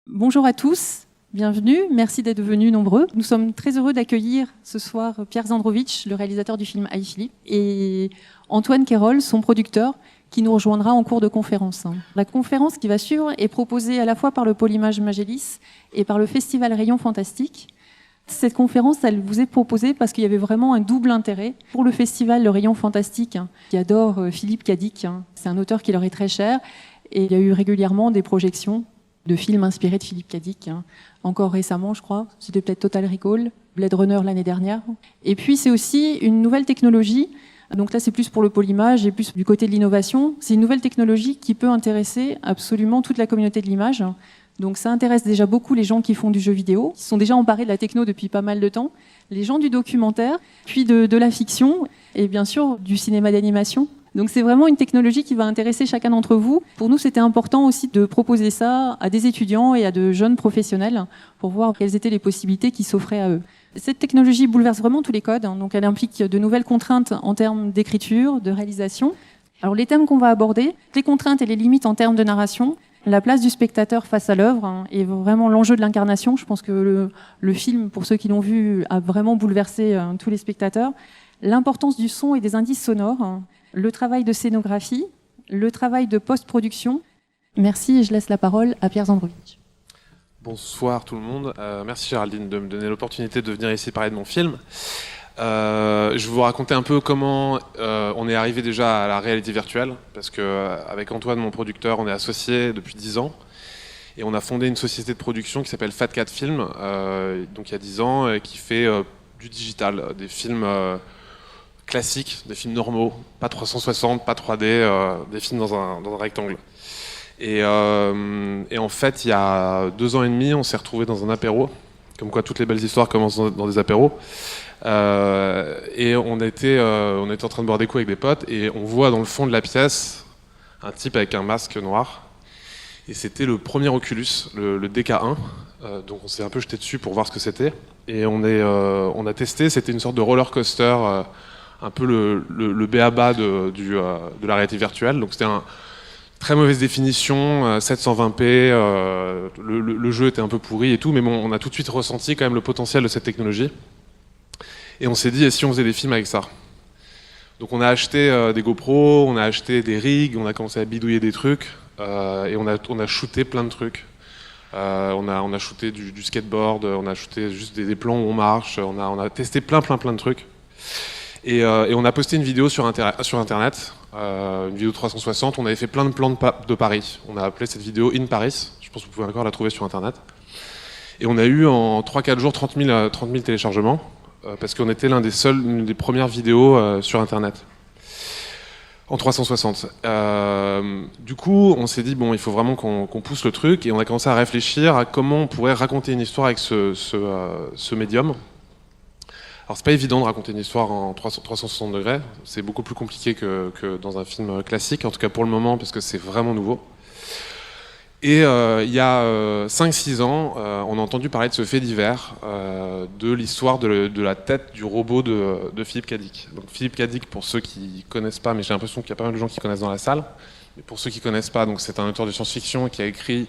Bonjour à tous, bienvenue, merci d'être venus nombreux. Nous sommes très heureux d'accueillir ce soir Pierre Zandrovich, le réalisateur du film iPhilip, et Antoine Quérol, son producteur, qui nous rejoindra en cours de conférence. La conférence qui va suivre est proposée à la fois par le Pôle Image Magélis et par le Festival Rayon Fantastique. Cette conférence, elle vous est proposée parce qu'il y avait vraiment un double intérêt. Pour le festival Le Rayon Fantastique, qui adore Philippe Cadic, c'est un auteur qui leur est très cher, et il y a eu régulièrement des projections de films inspirés de Philippe Cadic. Encore récemment, je crois, c'était peut-être Total Recall, Blade Runner l'année dernière. Et puis c'est aussi une nouvelle technologie, donc là c'est plus pour le pôle image et plus du côté de l'innovation. C'est une nouvelle technologie qui peut intéresser absolument toute la communauté de l'image. Donc ça intéresse déjà beaucoup les gens qui font du jeu vidéo, qui sont déjà emparés de la techno depuis pas mal de temps, les gens du documentaire, puis de la fiction et bien sûr du cinéma d'animation. Donc c'est vraiment une technologie qui va intéresser chacun d'entre vous. Pour nous, c'était important aussi de proposer ça à des étudiants et à de jeunes professionnels pour voir quelles étaient les possibilités qui s'offraient à eux. Cette technologie bouleverse vraiment tous les codes, donc elle implique de nouvelles contraintes en termes d'écriture, de réalisation. Alors les thèmes qu'on va aborder, les contraintes et les limites en termes de narration, la place du spectateur face à l'œuvre et vraiment l'enjeu de l'incarnation. Je pense que le film, pour ceux qui l'ont vu, a vraiment bouleversé tous les spectateurs. L'importance du son et des indices sonores, le travail de scénographie, le travail de post-production. Merci et je laisse la parole à Pierre Zandrovich. Bonsoir tout le monde. Merci Géraldine de me donner l'opportunité de venir ici parler de mon film. Je vais vous raconter un peu comment on est arrivé déjà à la réalité virtuelle, parce qu'avec Antoine, mon producteur, on est associés depuis 10 ans et on a fondé une société de production qui s'appelle Fat Cat Film, donc il y a 10 ans, qui fait du digital, des films classiques, des films normaux, pas 360, pas 3D, des films dans un rectangle. Et en fait, il y a 2 ans et demi, on s'est retrouvés dans un apéro, comme quoi toutes les belles histoires commencent dans des apéros. Et on était en train de boire des coups avec des potes, et on voit dans le fond de la pièce un type avec un masque noir. Et c'était le premier Oculus, le DK1. Donc on s'est un peu jeté dessus pour voir ce que c'était. Et on a testé, c'était une sorte de roller coaster, un peu le b.a.-ba de la réalité virtuelle. Donc c'était une très mauvaise définition, 720p, le jeu était un peu pourri et tout, mais bon, on a tout de suite ressenti quand même le potentiel de cette technologie. Et on s'est dit, et si on faisait des films avec ça? Donc on a acheté des GoPro, on a acheté des rigs, on a commencé à bidouiller des trucs, et on a shooté plein de trucs. On a shooté du skateboard, on a shooté juste des plans où on marche, on a testé plein de trucs. Et on a posté une vidéo sur Internet, une vidéo 360, on avait fait plein de plans de Paris. On a appelé cette vidéo In Paris, je pense que vous pouvez encore la trouver sur Internet. Et on a eu en 3-4 jours 30 000 téléchargements, parce qu'on était l'une des premières vidéos sur Internet, en 360. Du coup, on s'est dit, bon, il faut vraiment qu'on pousse le truc, et on a commencé à réfléchir à comment on pourrait raconter une histoire avec ce médium. Alors c'est pas évident de raconter une histoire en 360 degrés, c'est beaucoup plus compliqué que dans un film classique, en tout cas pour le moment, parce que c'est vraiment nouveau. Et il y a 5-6 ans, on a entendu parler de ce fait divers, de l'histoire de la tête du robot de Philippe Cadic. Donc Philippe Cadic, pour ceux qui connaissent pas, mais j'ai l'impression qu'il y a pas mal de gens qui connaissent dans la salle, mais pour ceux qui connaissent pas, donc c'est un auteur de science-fiction qui a écrit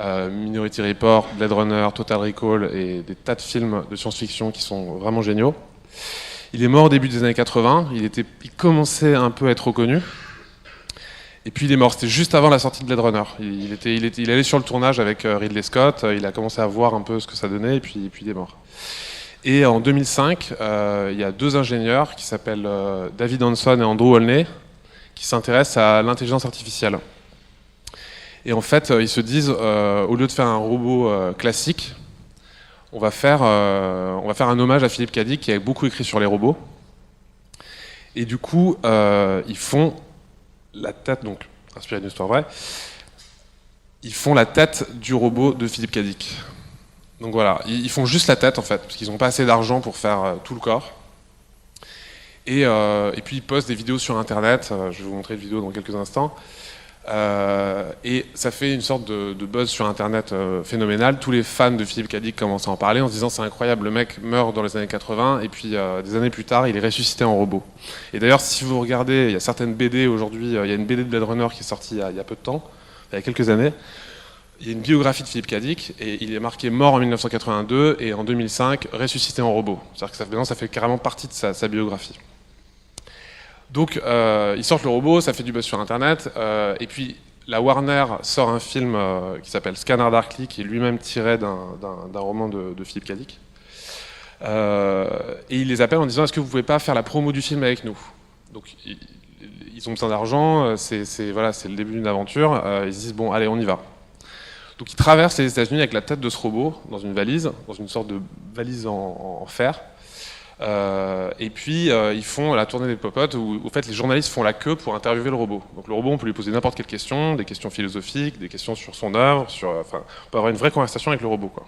Minority Report, Blade Runner, Total Recall et des tas de films de science-fiction qui sont vraiment géniaux. Il est mort au début des années 80, il commençait un peu à être reconnu. Et puis il est mort, c'était juste avant la sortie de Blade Runner. Il allait sur le tournage avec Ridley Scott, il a commencé à voir un peu ce que ça donnait, et puis il est mort. Et en 2005, il y a 2 ingénieurs qui s'appellent David Hanson et Andrew Olney, qui s'intéressent à l'intelligence artificielle. Et en fait, ils se disent, au lieu de faire un robot classique, on va faire un hommage à Philippe Cadic qui a beaucoup écrit sur les robots. Et du coup, ils font la tête, donc inspiré d'une histoire vraie, ils font la tête du robot de Philippe Cadic. Donc voilà, ils font juste la tête en fait, parce qu'ils n'ont pas assez d'argent pour faire tout le corps. Et puis ils postent des vidéos sur Internet, je vais vous montrer une vidéo dans quelques instants. Et ça fait une sorte de buzz sur Internet phénoménal. Tous les fans de Philippe Cadic commencent à en parler en se disant c'est incroyable, le mec meurt dans les années 80 et puis des années plus tard il est ressuscité en robot. Et d'ailleurs si vous regardez, il y a certaines BD aujourd'hui, il y a une BD de Blade Runner qui est sortie il y a peu de temps, il y a quelques années. il y a une biographie de Philippe Cadic, et il est marqué mort en 1982, et en 2005, ressuscité en robot. C'est-à-dire que maintenant, ça fait carrément partie de sa biographie. Donc, ils sortent le robot, ça fait du buzz sur Internet, et puis la Warner sort un film qui s'appelle Scanner Darkly, qui est lui-même tiré d'un roman de Philippe Cadic. Et ils les appellent en disant « Est-ce que vous pouvez pas faire la promo du film avec nous ?» Donc, ils ont besoin d'argent, c'est le début d'une aventure, ils se disent « Bon, allez, on y va ». Donc, ils traversent les États-Unis avec la tête de ce robot dans une valise, dans une sorte de valise en fer. Et puis ils font la tournée des pop-up où en fait, les journalistes font la queue pour interviewer le robot. Donc le robot, on peut lui poser n'importe quelle question, des questions philosophiques, des questions sur son œuvre, on peut avoir une vraie conversation avec le robot, quoi.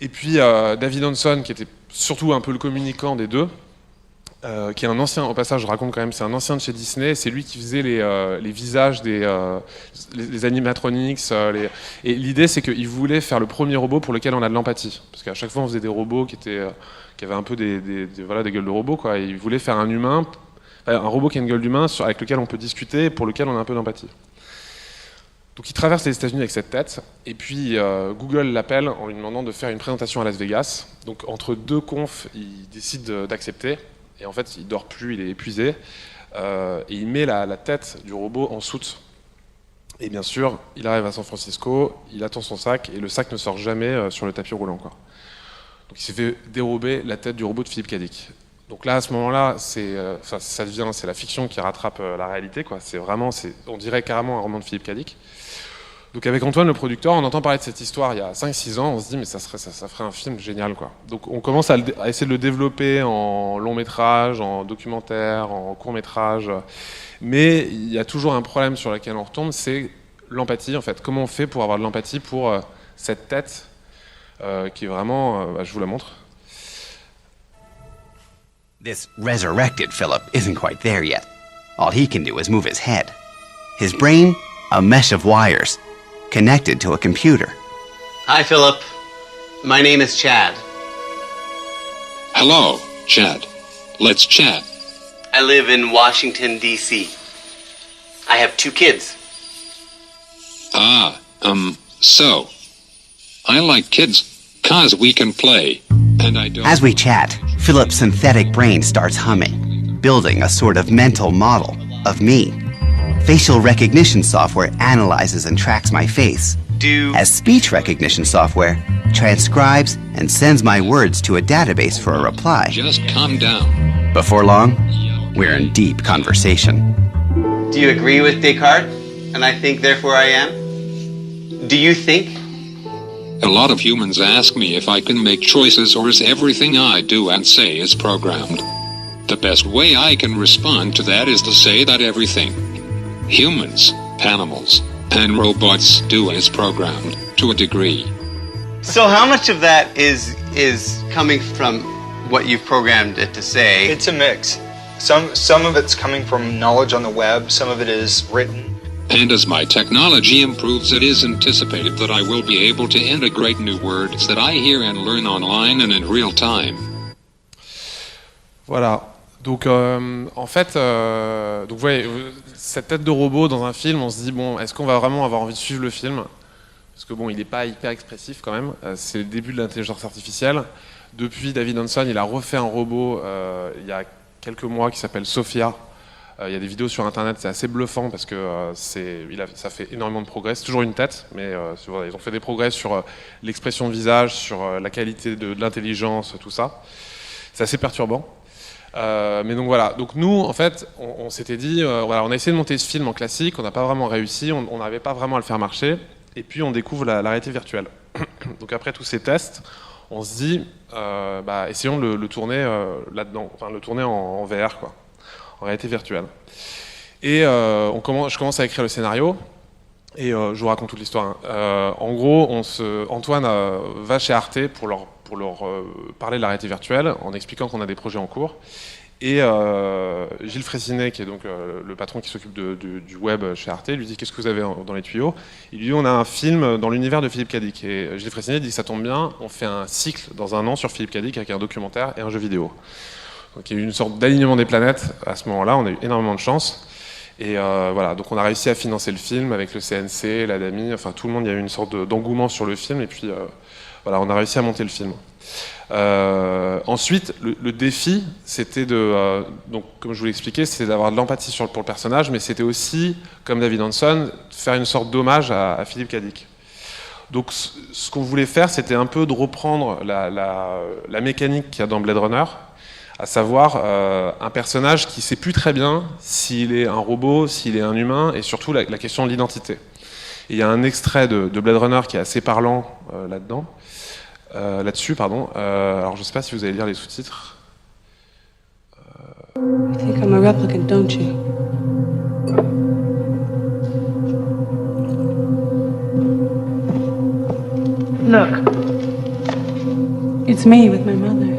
Et puis David Hanson, qui était surtout un peu le communicant des deux, qui est un ancien, au passage je raconte quand même, c'est un ancien de chez Disney, c'est lui qui faisait les visages les animatronics, et l'idée c'est qu'il voulait faire le premier robot pour lequel on a de l'empathie, parce qu'à chaque fois on faisait des robots qui avaient un peu des gueules de robots, quoi, et il voulait faire un robot qui a une gueule d'humain avec lequel on peut discuter et pour lequel on a un peu d'empathie. Donc il traverse les États-Unis avec cette tête, et puis Google l'appelle en lui demandant de faire une présentation à Las Vegas. Donc entre deux confs, il décide d'accepter. Et en fait, il dort plus, il est épuisé, et il met la tête du robot en soute. Et bien sûr, il arrive à San Francisco, il attend son sac, et le sac ne sort jamais sur le tapis roulant, quoi. Donc il s'est fait dérober la tête du robot de Philippe Cadic. Donc là, à ce moment-là, c'est la fiction qui rattrape la réalité, quoi. On dirait carrément un roman de Philippe Cadic. Donc avec Antoine, le producteur, on entend parler de cette histoire il y a 5-6 ans, on se dit mais ça ferait un film génial, quoi. Donc on commence à essayer de le développer en long métrage, en documentaire, en court métrage, mais il y a toujours un problème sur lequel on retombe, c'est l'empathie, en fait. Comment on fait pour avoir de l'empathie pour cette tête qui est vraiment, je vous la montre. This resurrected Philip isn't quite there yet. All he can do is move his head. His brain, a mesh of wires, connected to a computer. Hi, Philip. My name is Chad. Hello, Chad. Let's chat. I live in Washington, D.C. I have 2 kids. So. I like kids, 'cause we can play, and I don't... As we chat, Philip's synthetic brain starts humming, building a sort of mental model of me. Facial recognition software analyzes and tracks my face, as speech recognition software transcribes and sends my words to a database for a reply. Just calm down. Before long, we're in deep conversation. Do you agree with Descartes? And I think, therefore I am? Do you think? A lot of humans ask me if I can make choices or is everything I do and say is programmed. The best way I can respond to that is to say that everything humans, animals, and robots do is programmed, to a degree. So how much of that is coming from what you've programmed it to say? It's a mix. Some of it's coming from knowledge on the web, some of it is written. And as my technology improves, it is anticipated that I will be able to integrate new words that I hear and learn online and in real time. Voilà. Donc, en fait, vous voyez, cette tête de robot dans un film, on se dit, bon, est-ce qu'on va vraiment avoir envie de suivre le film ? Parce que bon, il n'est pas hyper expressif quand même. C'est le début de l'intelligence artificielle. Depuis, David Hanson, il a refait un robot il y a quelques mois qui s'appelle Sophia. Il y a des vidéos sur Internet, c'est assez bluffant parce que ça fait énormément de progrès. C'est toujours une tête, mais ils ont fait des progrès sur l'expression de visage, sur la qualité de l'intelligence, tout ça. C'est assez perturbant. Mais donc voilà, donc nous en fait on s'était dit, voilà, on a essayé de monter ce film en classique, on n'a pas vraiment réussi, on n'arrivait pas vraiment à le faire marcher, et puis on découvre la réalité virtuelle. Donc après tous ces tests, on se dit, essayons de le tourner là-dedans, enfin le tourner en VR, quoi, en réalité virtuelle. Et je commence à écrire le scénario, et je vous raconte toute l'histoire. En gros, Antoine va chez Arte pour leur parler de la réalité virtuelle en expliquant qu'on a des projets en cours. Et Gilles Fraissinet, qui est donc le patron qui s'occupe du web chez Arte, lui dit « Qu'est-ce que vous avez dans les tuyaux ?» Il lui dit « On a un film dans l'univers de Philippe Cadic. » Et Gilles Fraissinet dit « Ça tombe bien, on fait un cycle dans un an sur Philippe Cadic avec un documentaire et un jeu vidéo. » Donc il y a eu une sorte d'alignement des planètes à ce moment-là, on a eu énormément de chance. Et voilà, donc on a réussi à financer le film avec le CNC, l'ADAMI, enfin tout le monde, il y a eu une sorte d'engouement sur le film, et puis voilà, on a réussi à monter le film. Ensuite, le défi, c'était donc comme je vous l'ai expliqué, c'était d'avoir de l'empathie pour le personnage, mais c'était aussi, comme David Hanson, faire une sorte d'hommage à Philippe K. Dick. Donc ce qu'on voulait faire, c'était un peu de reprendre la mécanique qu'il y a dans Blade Runner, à savoir un personnage qui ne sait plus très bien s'il est un robot, s'il est un humain, et surtout la question de l'identité. Et il y a un extrait de Blade Runner qui est assez parlant là-dessus, pardon. Alors je ne sais pas si vous allez lire les sous-titres. You think I'm a replicant, don't you? Look, it's me with my mother.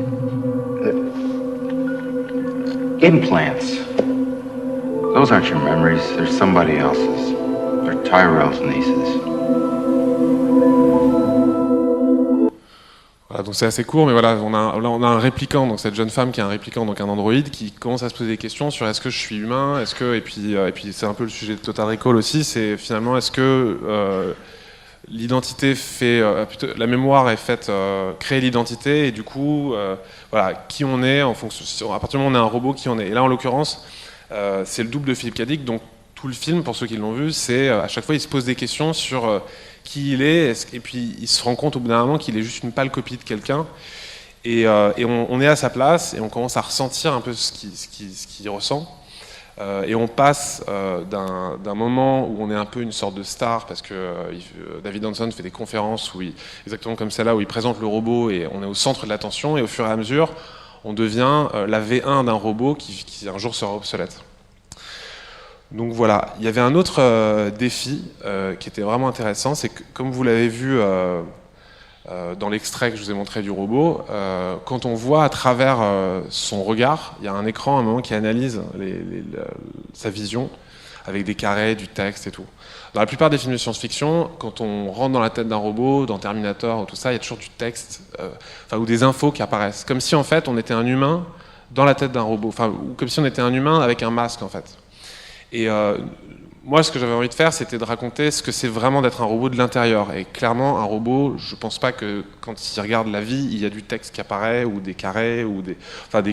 Implants. Those aren't your memories. They're somebody else's. They're Tyrell's nieces. Voilà, donc c'est assez court, mais voilà, on a un répliquant, donc cette jeune femme qui est un répliquant, donc un androïde, qui commence à se poser des questions sur est-ce que je suis humain, et puis c'est un peu le sujet de Total Recall aussi, c'est finalement est-ce que l'identité fait, plutôt, la mémoire est faite créer l'identité, et du coup, voilà, qui on est en fonction, à partir du moment où on est un robot, qui on est. Et là, en l'occurrence, c'est le double de Philippe K. Dick, donc tout le film, pour ceux qui l'ont vu, c'est à chaque fois, il se pose des questions sur qui il est, et puis il se rend compte au bout d'un moment qu'il est juste une pâle copie de quelqu'un, et on est à sa place, et on commence à ressentir un peu ce qu'il ressent. Et on passe d'un moment où on est un peu une sorte de star, parce que David Hanson fait des conférences exactement comme celle-là, où il présente le robot et on est au centre de l'attention, et au fur et à mesure, on devient la V1 d'un robot qui un jour sera obsolète. Donc voilà, il y avait un autre défi qui était vraiment intéressant, c'est que, comme vous l'avez vu dans l'extrait que je vous ai montré du robot, quand on voit à travers son regard, il y a un écran à un moment qui analyse sa vision avec des carrés, du texte et tout. Dans la plupart des films de science-fiction, quand on rentre dans la tête d'un robot, dans Terminator, tout ça, il y a toujours du texte, ou des infos qui apparaissent, comme si en fait on était un humain dans la tête d'un robot, ou comme si on était un humain avec un masque en fait. Et moi, ce que j'avais envie de faire, c'était de raconter ce que c'est vraiment d'être un robot de l'intérieur. Et clairement, un robot, je pense pas que quand il regarde la vie, il y a du texte qui apparaît, ou des carrés, ou des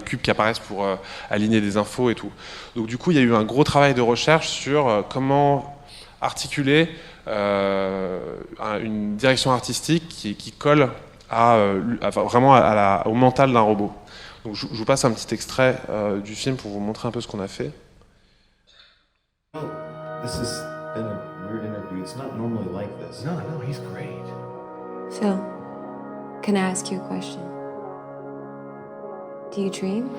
cubes qui apparaissent pour aligner des infos et tout. Donc du coup, il y a eu un gros travail de recherche sur comment articuler une direction artistique qui colle vraiment au mental d'un robot. Donc je vous passe un petit extrait du film pour vous montrer un peu ce qu'on a fait. Well, this has been a weird interview. It's not normally like this. No, he's great. Phil, can I ask you a question? Do you dream?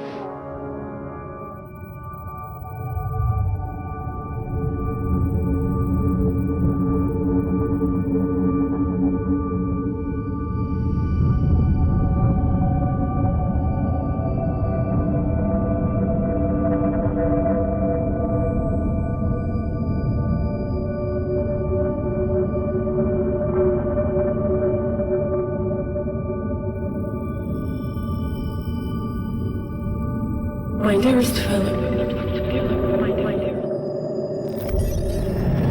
My dearest Philip.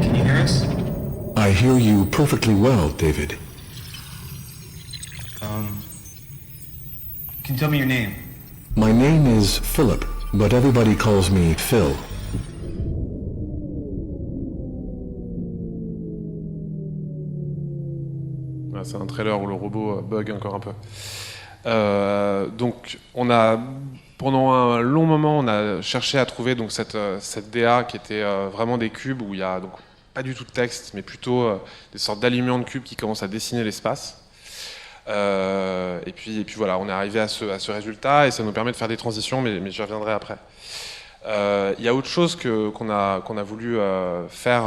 Can you hear us? I hear you perfectly well, David. Can you tell me your name? My name is Philip, but everybody calls me Phil. C'est un trailer où le robot bug encore un peu. Donc, pendant un long moment, on a cherché à trouver donc cette DA qui était vraiment des cubes où il y a donc pas du tout de texte, mais plutôt des sortes d'alignements de cubes qui commencent à dessiner l'espace. Et puis voilà, on est arrivé à ce résultat, et ça nous permet de faire des transitions, mais j'y reviendrai après. Il y a autre chose qu'on a voulu faire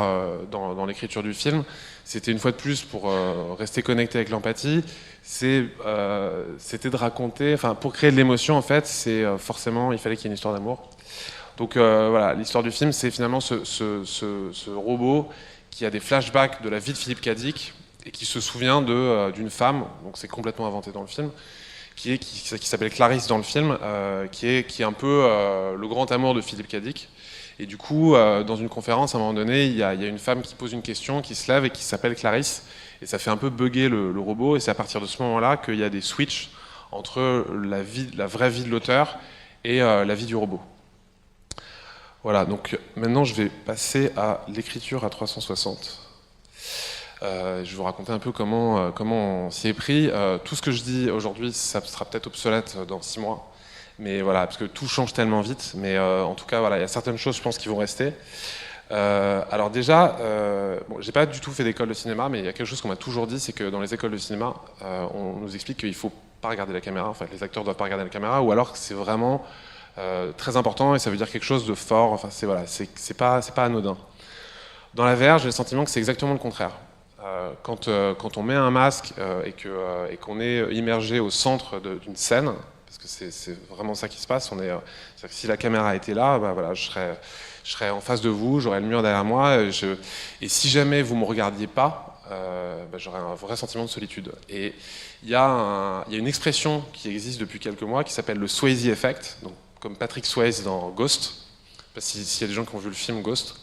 dans l'écriture du film. C'était une fois de plus pour rester connecté avec l'empathie. C'était de raconter, pour créer de l'émotion en fait, forcément il fallait qu'il y ait une histoire d'amour. Donc voilà, l'histoire du film, c'est finalement ce robot qui a des flashbacks de la vie de Philippe K. Dick et qui se souvient d'une femme, donc c'est complètement inventé dans le film, qui s'appelle Clarisse dans le film, qui est un peu le grand amour de Philippe K. Dick. Et du coup, dans une conférence, à un moment donné, il y a une femme qui pose une question, qui se lève et qui s'appelle Clarisse. Et ça fait un peu bugger le robot. Et c'est à partir de ce moment-là qu'il y a des switches entre la vraie vie de l'auteur et la vie du robot. Voilà, donc maintenant je vais passer à l'écriture à 360. Je vais vous raconter un peu comment on s'y est pris. Tout ce que je dis aujourd'hui, ça sera peut-être obsolète dans 6 mois. Mais voilà, parce que tout change tellement vite. Mais en tout cas, voilà, il y a certaines choses, je pense, qui vont rester. Alors déjà, bon, j'ai pas du tout fait d'école de cinéma, mais il y a quelque chose qu'on m'a toujours dit, c'est que dans les écoles de cinéma, on nous explique qu'il faut pas regarder la caméra. En fait, les acteurs doivent pas regarder la caméra, ou alors que c'est vraiment très important et ça veut dire quelque chose de fort. Enfin, c'est pas anodin. Dans la VR, j'ai le sentiment que c'est exactement le contraire. Quand on met un masque et qu'on est immergé au centre d'une scène, parce que c'est vraiment ça qui se passe. C'est-à-dire que si la caméra était là, bah voilà, je serais en face de vous, j'aurais le mur derrière moi, et si jamais vous me regardiez pas, bah, j'aurais un vrai sentiment de solitude. Et il y a une expression qui existe depuis quelques mois qui s'appelle le Swayze Effect, donc comme Patrick Swayze dans Ghost. Je sais pas s'il y a des gens qui ont vu le film Ghost.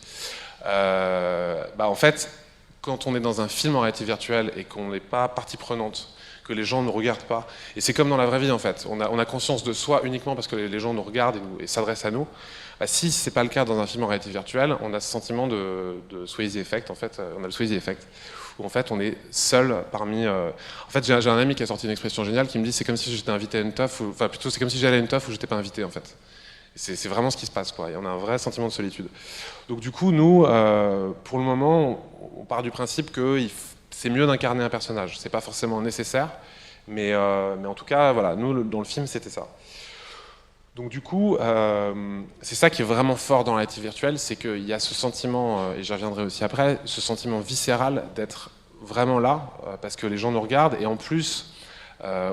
Bah en fait, quand on est dans un film en réalité virtuelle et qu'on n'est pas partie prenante, que les gens ne regardent pas, et c'est comme dans la vraie vie en fait, on a conscience de soi uniquement parce que les gens nous regardent et s'adressent à nous. Bah, si c'est pas le cas dans un film en réalité virtuelle, on a ce sentiment de Swayze Effect, en fait, on a le Swayze Effect, où en fait on est seul parmi... En fait j'ai un ami qui a sorti une expression géniale qui me dit c'est comme si j'étais invité à une teuf, enfin plutôt c'est comme si j'allais à une teuf où j'étais pas invité en fait. C'est vraiment ce qui se passe, quoi. Et on a un vrai sentiment de solitude. Donc du coup, nous, pour le moment, on part du principe que c'est mieux d'incarner un personnage. C'est pas forcément nécessaire, mais en tout cas, voilà, nous, dans le film, c'était ça. Donc du coup, c'est ça qui est vraiment fort dans la réalité virtuelle, c'est qu'il y a ce sentiment, et j'y reviendrai aussi après, ce sentiment viscéral d'être vraiment là, parce que les gens nous regardent, et en plus,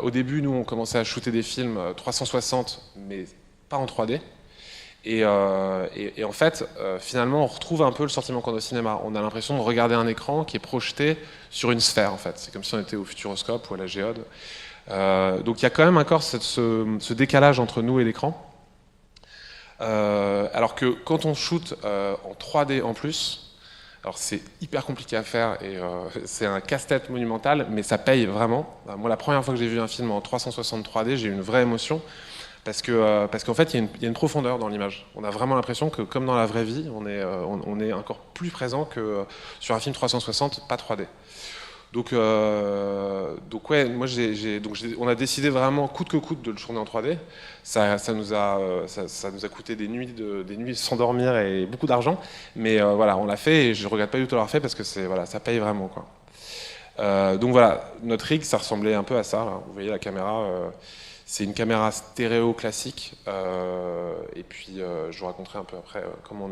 au début, nous, on commençait à shooter des films 360, mais pas en 3D. Et en fait, finalement, on retrouve un peu le sentiment qu'on a au cinéma. On a l'impression de regarder un écran qui est projeté sur une sphère, en fait. C'est comme si on était au Futuroscope ou à la Géode. Donc il y a quand même encore ce décalage entre nous et l'écran. Alors que quand on shoot en 3D en plus, alors c'est hyper compliqué à faire et c'est un casse-tête monumental, mais ça paye vraiment. Moi, la première fois que j'ai vu un film en 360 3D, j'ai eu une vraie émotion. Parce qu'en fait, il y a une profondeur dans l'image. On a vraiment l'impression que, comme dans la vraie vie, on est encore plus présent que sur un film 360, pas 3D. Donc ouais, moi, on a décidé vraiment coûte que coûte de le tourner en 3D. Ça nous a coûté des nuits sans dormir et beaucoup d'argent. Mais voilà, on l'a fait et je regrette pas du tout l'avoir fait parce que ça paye vraiment, quoi. Donc voilà, notre rig, ça ressemblait un peu à ça. Là. Vous voyez la caméra. C'est une caméra stéréo classique, et puis je vous raconterai un peu après comment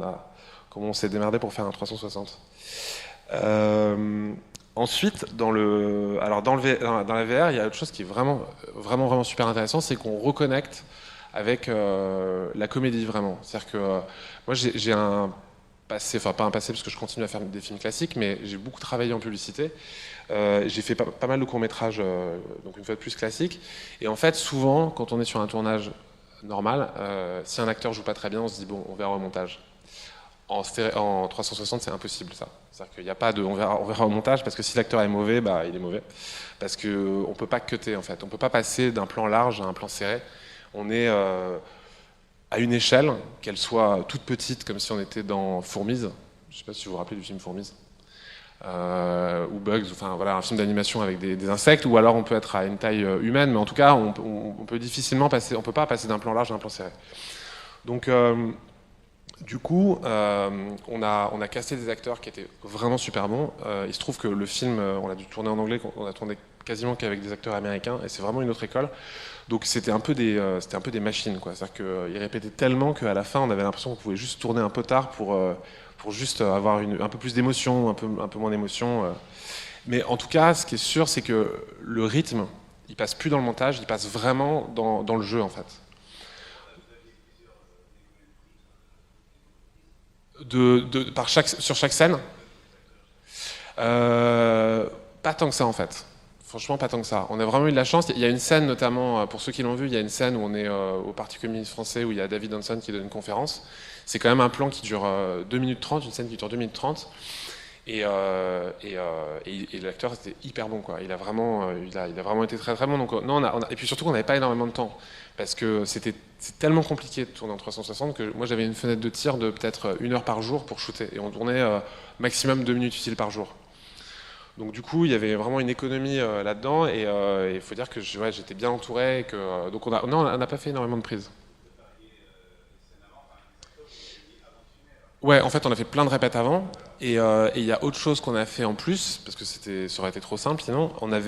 on s'est démerdé pour faire un 360. Ensuite, dans la VR, il y a autre chose qui est vraiment, vraiment, vraiment super intéressant, c'est qu'on reconnecte avec la comédie vraiment. C'est-à-dire que moi j'ai un passé, enfin pas un passé parce que je continue à faire des films classiques, mais j'ai beaucoup travaillé en publicité. J'ai fait pas mal de courts-métrages, donc une fois de plus classiques. Et en fait, souvent, quand on est sur un tournage normal, si un acteur joue pas très bien, on se dit bon, on verra au montage. En 360, c'est impossible ça. C'est-à-dire qu'il n'y a pas de on verra au montage parce que si l'acteur est mauvais, bah il est mauvais. Parce que on peut pas cutter en fait. On peut pas passer d'un plan large à un plan serré. On est à une échelle, qu'elle soit toute petite, comme si on était dans Fourmise. Je sais pas si vous vous rappelez du film Fourmise. Ou Bugs, enfin voilà, un film d'animation avec des insectes, ou alors on peut être à une taille humaine, mais en tout cas on peut difficilement passer, on peut pas passer d'un plan large à un plan serré. Donc du coup on a casté des acteurs qui étaient vraiment super bons. Il se trouve que le film, on l'a dû tourner en anglais, on a tourné quasiment qu'avec des acteurs américains, et c'est vraiment une autre école. Donc c'était un peu des machines, quoi. C'est-à-dire qu'ils répétaient tellement qu'à la fin on avait l'impression qu'on pouvait juste tourner un peu tard pour juste avoir un peu plus d'émotion, un peu moins d'émotion. Mais en tout cas, ce qui est sûr, c'est que le rythme, il passe plus dans le montage, il passe vraiment dans le jeu, en fait. Sur chaque scène, pas tant que ça, en fait. Franchement, pas tant que ça. On a vraiment eu de la chance. Il y a une scène, notamment, pour ceux qui l'ont vu, il y a une scène où on est au Parti communiste français, où il y a David Hanson qui donne une conférence. C'est quand même un plan qui dure 2 minutes 30, une scène qui dure 2 minutes 30. Et l'acteur était hyper bon, quoi. Il a vraiment été très très bon. Donc, non, et puis surtout qu'on n'avait pas énormément de temps. Parce que c'est tellement compliqué de tourner en 360 que moi j'avais une fenêtre de tir de peut-être 1 heure par jour pour shooter. Et on tournait maximum 2 minutes utiles par jour. Donc du coup, il y avait vraiment une économie là-dedans, et il faut dire que j'étais bien entouré. Donc on n'a pas fait énormément de prises. Ouais, en fait, on a fait plein de répètes avant, et il y a autre chose qu'on a fait en plus, parce que ça aurait été trop simple sinon. On n'a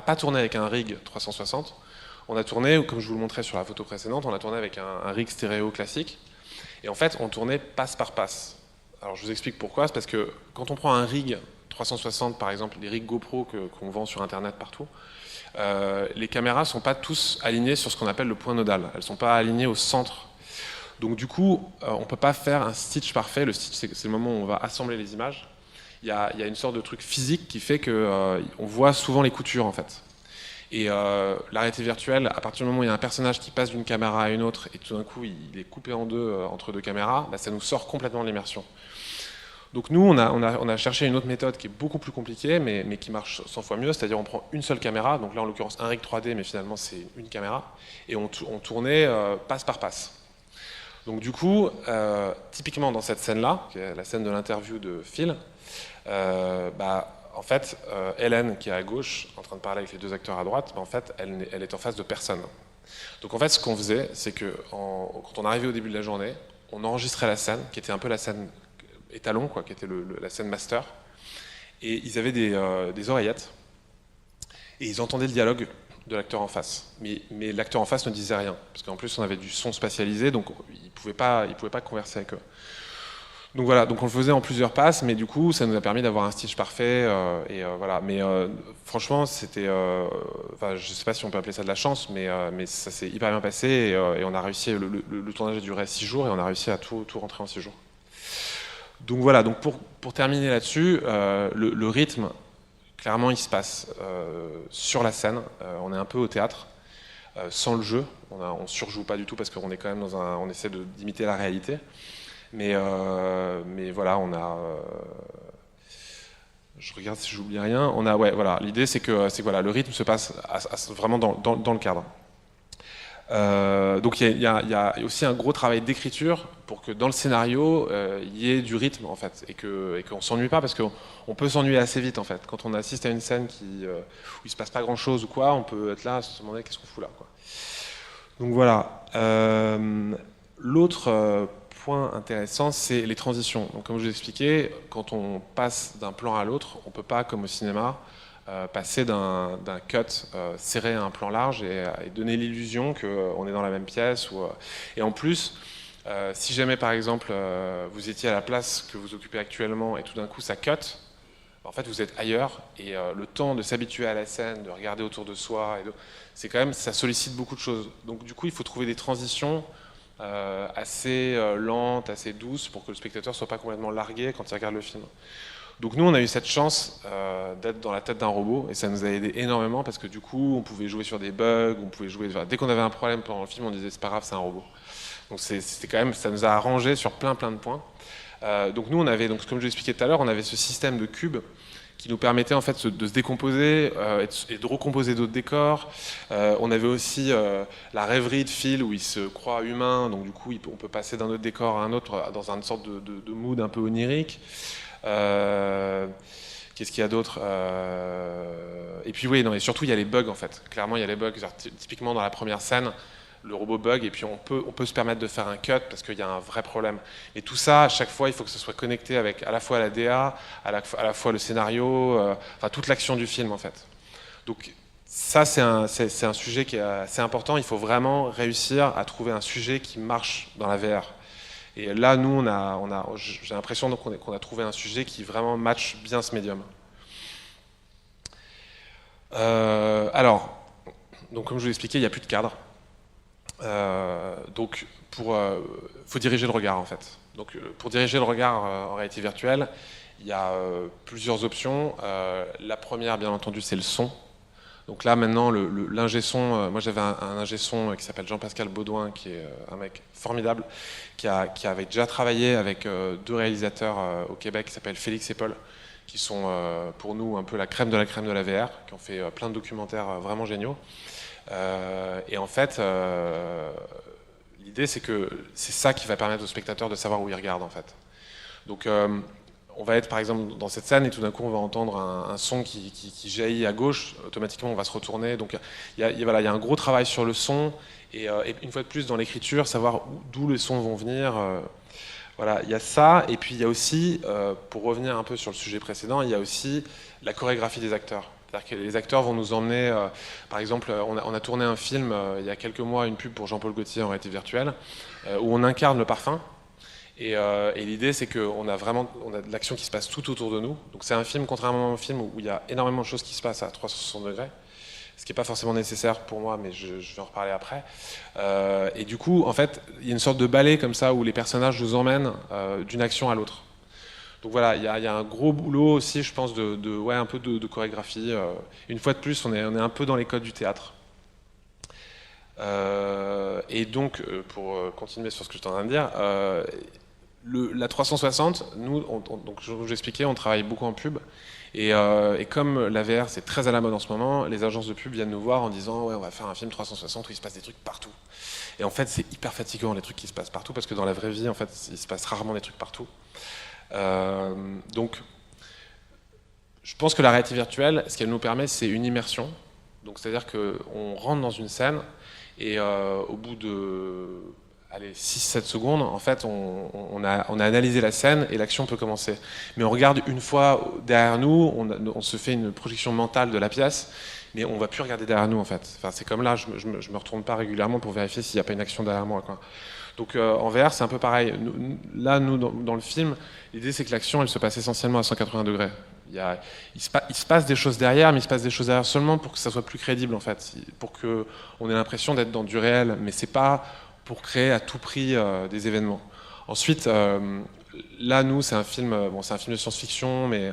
pas tourné avec un rig 360. On a tourné, comme je vous le montrais sur la photo précédente, on a tourné avec un rig stéréo classique, et en fait, on tournait passe par passe. Alors je vous explique pourquoi, c'est parce que quand on prend un rig 360, par exemple, les rigs GoPro qu'on vend sur Internet partout, les caméras ne sont pas tous alignées sur ce qu'on appelle le point nodal. Elles ne sont pas alignées au centre. Donc du coup, on ne peut pas faire un stitch parfait. Le stitch, c'est le moment où on va assembler les images. Il y a une sorte de truc physique qui fait qu'on voit souvent les coutures, en fait. Et la réalité virtuelle, à partir du moment où il y a un personnage qui passe d'une caméra à une autre, et tout d'un coup, il est coupé en deux entre deux caméras, ça nous sort complètement de l'immersion. Donc nous, on a cherché une autre méthode qui est beaucoup plus compliquée, mais qui marche 100 fois mieux, c'est-à-dire on prend une seule caméra, donc là en l'occurrence un rig 3D, mais finalement c'est une caméra, et on tournait passe par passe. Donc du coup, typiquement dans cette scène-là, qui est la scène de l'interview de Phil, en fait, Hélène, qui est à gauche, en train de parler avec les 2 acteurs à droite, en fait, elle est en face de personne. Donc en fait, ce qu'on faisait, c'est que quand on arrivait au début de la journée, on enregistrait la scène, qui était un peu la scène étalon, quoi, qui était la scène master, et ils avaient des oreillettes, et ils entendaient le dialogue de l'acteur en face. Mais l'acteur en face ne disait rien, parce qu'en plus on avait du son spatialisé, donc il pouvait pas converser avec eux. Donc voilà, donc on le faisait en plusieurs passes, mais du coup ça nous a permis d'avoir un stitch parfait, voilà. Mais franchement, c'était, je sais pas si on peut appeler ça de la chance, mais ça s'est hyper bien passé, et on a réussi, le tournage a duré 6 jours, et on a réussi à tout rentrer en 6 jours. Donc voilà, donc pour terminer là-dessus, le rythme, clairement il se passe sur la scène, on est un peu au théâtre, sans le jeu, on surjoue pas du tout parce qu'on est quand même on essaie d'imiter la réalité, mais voilà, je regarde si j'oublie rien, voilà, l'idée c'est que voilà, le rythme se passe vraiment dans le cadre. Donc il y a aussi un gros travail d'écriture pour que dans le scénario il y ait du rythme, en fait, et qu'on s'ennuie pas, parce qu'on peut s'ennuyer assez vite, en fait. Quand on assiste à une scène où il se passe pas grand chose ou quoi, on peut être là à se demander qu'est-ce qu'on fout là, quoi. Donc voilà. L'autre point intéressant, c'est les transitions. Donc comme je vous l'ai expliqué, quand on passe d'un plan à l'autre, on peut pas, comme au cinéma, passer d'un cut serré à un plan large et donner l'illusion qu'on est dans la même pièce. Et en plus, si jamais par exemple vous étiez à la place que vous occupez actuellement et tout d'un coup ça cut, en fait vous êtes ailleurs, et le temps de s'habituer à la scène, de regarder autour de soi, c'est quand même, ça sollicite beaucoup de choses. Donc du coup il faut trouver des transitions assez lentes, assez douces, pour que le spectateur soit pas complètement largué quand il regarde le film. Donc nous, on a eu cette chance d'être dans la tête d'un robot, et ça nous a aidé énormément, parce que du coup, on pouvait jouer sur des bugs, on pouvait jouer. Dès qu'on avait un problème pendant le film, on disait c'est pas grave, c'est un robot. Donc c'était quand même, ça nous a arrangé sur plein de points. Donc nous, on avait, donc comme je l'expliquais tout à l'heure, on avait ce système de cubes qui nous permettait en fait de se décomposer et de recomposer d'autres décors. On avait aussi la rêverie de Phil, où il se croit humain, donc du coup, on peut passer d'un autre décor à un autre dans une sorte de mood un peu onirique. Qu'est-ce qu'il y a d'autre, et puis oui, non, et surtout il y a les bugs, en fait. Clairement il y a les bugs. Typiquement dans la première scène, le robot bug, et puis on peut se permettre de faire un cut parce qu'il y a un vrai problème. Et tout ça, à chaque fois, il faut que ce soit connecté avec à la fois la DA, à la fois le scénario, enfin toute l'action du film, en fait. Donc ça, c'est un sujet qui est assez important. Il faut vraiment réussir à trouver un sujet qui marche dans la VR. Et là, nous, j'ai l'impression qu'on a trouvé un sujet qui vraiment match bien ce médium. Alors, donc comme je vous l'ai expliqué, il n'y a plus de cadre. Donc, faut diriger le regard, en fait. Donc, pour diriger le regard en réalité virtuelle, il y a plusieurs options. La première, bien entendu, c'est le son. Donc là, maintenant, l'ingé son, moi j'avais un ingé son qui s'appelle Jean-Pascal Baudouin, qui est un mec formidable, qui avait déjà travaillé avec deux réalisateurs au Québec qui s'appellent Félix et Paul, qui sont pour nous un peu la crème de la VR, qui ont fait plein de documentaires vraiment géniaux. Et en fait, l'idée c'est que c'est ça qui va permettre aux spectateurs de savoir où ils regardent en fait. Donc on va être par exemple dans cette scène et tout d'un coup on va entendre un son qui jaillit à gauche, automatiquement on va se retourner. Donc il y a un gros travail sur le son et une fois de plus dans l'écriture, savoir d'où les sons vont venir. Voilà, il y a ça, et puis il y a aussi, pour revenir un peu sur le sujet précédent, il y a aussi la chorégraphie des acteurs. C'est-à-dire que les acteurs vont nous emmener, par exemple, on a tourné un film il y a quelques mois, une pub pour Jean-Paul Gaultier en réalité virtuelle, où on incarne le parfum. Et l'idée, c'est qu'on a de l'action qui se passe tout autour de nous. Donc c'est un film, contrairement au film, où il y a énormément de choses qui se passent à 360 degrés. Ce qui n'est pas forcément nécessaire pour moi, mais je vais en reparler après. Et du coup, en fait, il y a une sorte de ballet comme ça, où les personnages nous emmènent d'une action à l'autre. Donc voilà, il y a un gros boulot aussi, je pense, un peu de chorégraphie. Une fois de plus, on est un peu dans les codes du théâtre. Et donc, pour continuer sur ce que je suis en train de dire, la 360, nous, donc je vous expliquais, on travaille beaucoup en pub. Et comme la VR c'est très à la mode en ce moment, les agences de pub viennent nous voir en disant ouais, on va faire un film 360 où il se passe des trucs partout. Et en fait c'est hyper fatigant les trucs qui se passent partout parce que dans la vraie vie en fait il se passe rarement des trucs partout. Donc je pense que la réalité virtuelle, ce qu'elle nous permet, c'est une immersion. Donc c'est-à-dire qu'on rentre dans une scène et au bout de 6-7 secondes, en fait, on a analysé la scène et l'action peut commencer. Mais on regarde une fois derrière nous, on se fait une projection mentale de la pièce, mais on ne va plus regarder derrière nous, en fait. Enfin, c'est comme là, je me retourne pas régulièrement pour vérifier s'il n'y a pas une action derrière moi, quoi. Donc en VR, c'est un peu pareil. Nous, dans le film, l'idée, c'est que l'action, elle se passe essentiellement à 180 degrés. Il se passe des choses derrière, mais il se passe des choses derrière seulement pour que ça soit plus crédible, en fait. Pour qu'on ait l'impression d'être dans du réel, mais c'est pas pour créer à tout prix des événements. Ensuite, là, nous, c'est un film de science-fiction, mais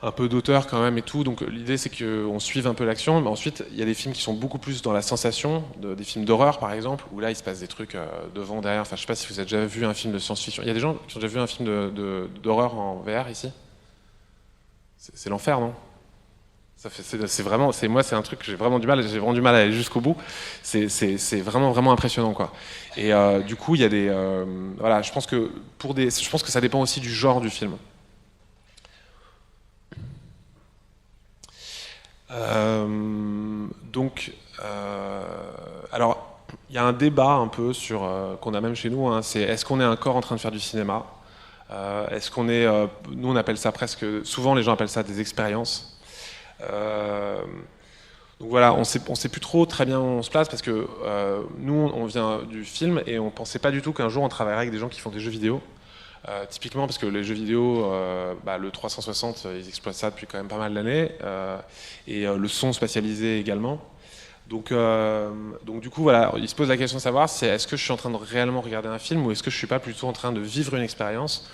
un peu d'auteur quand même et tout. Donc l'idée, c'est qu'on suive un peu l'action. Mais ensuite, il y a des films qui sont beaucoup plus dans la sensation, des films d'horreur, par exemple, où là, il se passe des trucs devant, derrière. Enfin, je sais pas si vous avez déjà vu un film de science-fiction. Il y a des gens qui ont déjà vu un film d'horreur en VR ici. C'est l'enfer, non ? C'est vraiment, moi c'est un truc que j'ai vraiment du mal à aller jusqu'au bout. C'est vraiment impressionnant, quoi. Et du coup il y a des voilà, je pense que ça dépend aussi du genre du film. Alors il y a un débat un peu sur qu'on a même chez nous, hein, c'est est-ce qu'on est encore en train de faire du cinéma, est-ce qu'on est nous on appelle ça presque, souvent les gens appellent ça des expériences. Donc voilà, on sait plus trop très bien où on se place parce que nous on vient du film et on pensait pas du tout qu'un jour on travaillerait avec des gens qui font des jeux vidéo. Typiquement parce que les jeux vidéo, le 360 ils exploitent ça depuis quand même pas mal d'années et le son spatialisé également. Donc du coup voilà, il se pose la question de savoir est-ce que je suis en train de réellement regarder un film ou est-ce que je suis pas plutôt en train de vivre une expérience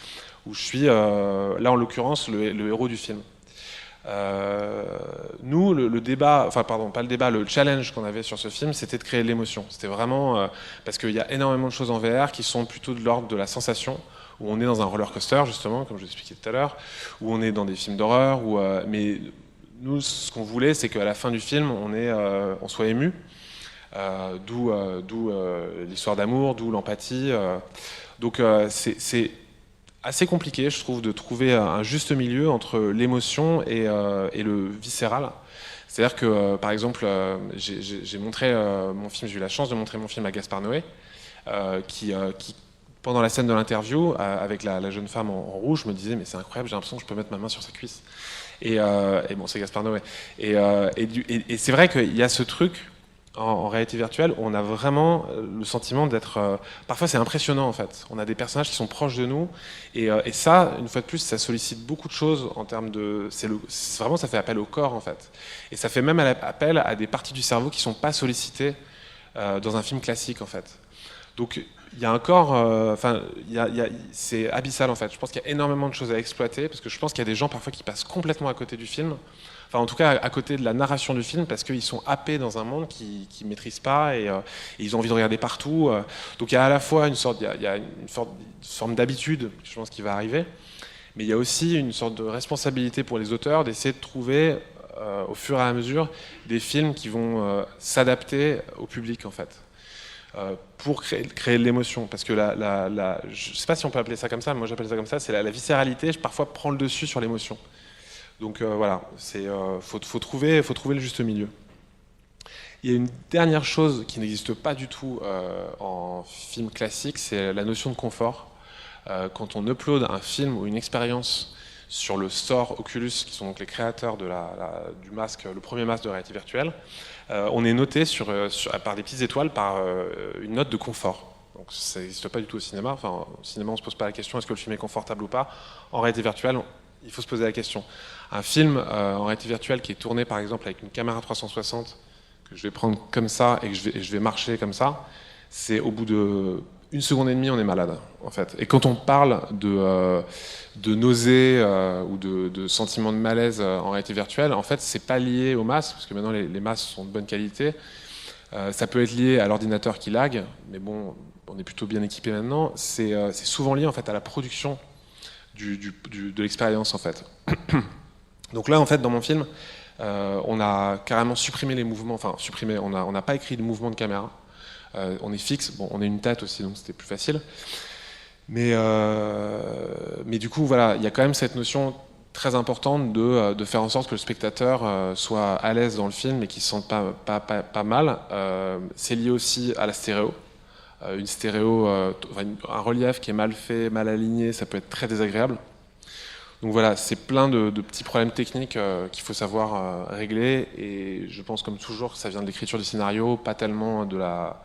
où je suis là en l'occurrence le héros du film. Nous, le débat, enfin pardon, pas le débat, le challenge qu'on avait sur ce film, c'était de créer de l'émotion. C'était vraiment parce qu'il y a énormément de choses en VR qui sont plutôt de l'ordre de la sensation, où on est dans un roller coaster justement, comme je l'expliquais tout à l'heure, où on est dans des films d'horreur, mais nous, ce qu'on voulait, c'est qu'à la fin du film, on soit ému, d'où l'histoire d'amour, d'où l'empathie. Donc c'est assez compliqué, je trouve, de trouver un juste milieu entre l'émotion et le viscéral. C'est-à-dire que, par exemple, j'ai montré mon film, j'ai eu la chance de montrer mon film à Gaspard Noé, qui pendant la scène de l'interview, avec la jeune femme en rouge, me disait « mais c'est incroyable, j'ai l'impression que je peux mettre ma main sur sa cuisse ». Et bon, c'est Gaspard Noé. Et c'est vrai qu'il y a ce truc, en réalité virtuelle, on a vraiment le sentiment d'être... parfois, c'est impressionnant, en fait. On a des personnages qui sont proches de nous. Et ça, une fois de plus, ça sollicite beaucoup de choses en termes de... Vraiment, ça fait appel au corps, en fait. Et ça fait même appel à des parties du cerveau qui ne sont pas sollicitées dans un film classique, en fait. Donc, il y a encore, c'est abyssal en fait. Je pense qu'il y a énormément de choses à exploiter parce que je pense qu'il y a des gens parfois qui passent complètement à côté du film. Enfin, en tout cas, à côté de la narration du film, parce qu'ils sont happés dans un monde qu'ils ne maîtrisent pas et ils ont envie de regarder partout. Donc il y a à la fois une forme d'habitude, je pense, qui va arriver, mais il y a aussi une sorte de responsabilité pour les auteurs d'essayer de trouver, au fur et à mesure, des films qui vont s'adapter au public, en fait. Pour créer de l'émotion, parce que je ne sais pas si on peut appeler ça comme ça, mais moi j'appelle ça comme ça, c'est la viscéralité, parfois prend le dessus sur l'émotion. Donc voilà, faut trouver le juste milieu. Il y a une dernière chose qui n'existe pas du tout en film classique, c'est la notion de confort. Quand on upload un film ou une expérience sur le store Oculus, qui sont donc les créateurs du masque, le premier masque de réalité virtuelle, on est noté par des petites étoiles par une note de confort. Donc ça n'existe pas du tout au cinéma. Enfin, au cinéma, on ne se pose pas la question est-ce que le film est confortable ou pas. En réalité virtuelle, il faut se poser la question. Un film en réalité virtuelle qui est tourné par exemple avec une caméra 360 que je vais prendre comme ça et que je vais marcher comme ça, c'est au bout de 1 seconde et demie, on est malade en fait. Et quand on parle de nausées ou de sentiments de malaise en réalité virtuelle, en fait, c'est pas lié au masque parce que maintenant les masques sont de bonne qualité. Ça peut être lié à l'ordinateur qui lag, mais bon, on est plutôt bien équipé maintenant. C'est souvent lié en fait à la production de l'expérience en fait. Donc là en fait dans mon film on a carrément supprimé les mouvements, enfin supprimé, on n'a pas écrit de mouvement de caméra, on est fixe, bon on est une tête aussi donc c'était plus facile, mais du coup voilà, il y a quand même cette notion très importante de faire en sorte que le spectateur soit à l'aise dans le film et qu'il se sente pas mal. C'est lié aussi à la stéréo. Une stéréo, un relief qui est mal fait, mal aligné, ça peut être très désagréable. Donc voilà, c'est plein de petits problèmes techniques qu'il faut savoir régler, et je pense comme toujours que ça vient de l'écriture du scénario, pas tellement de la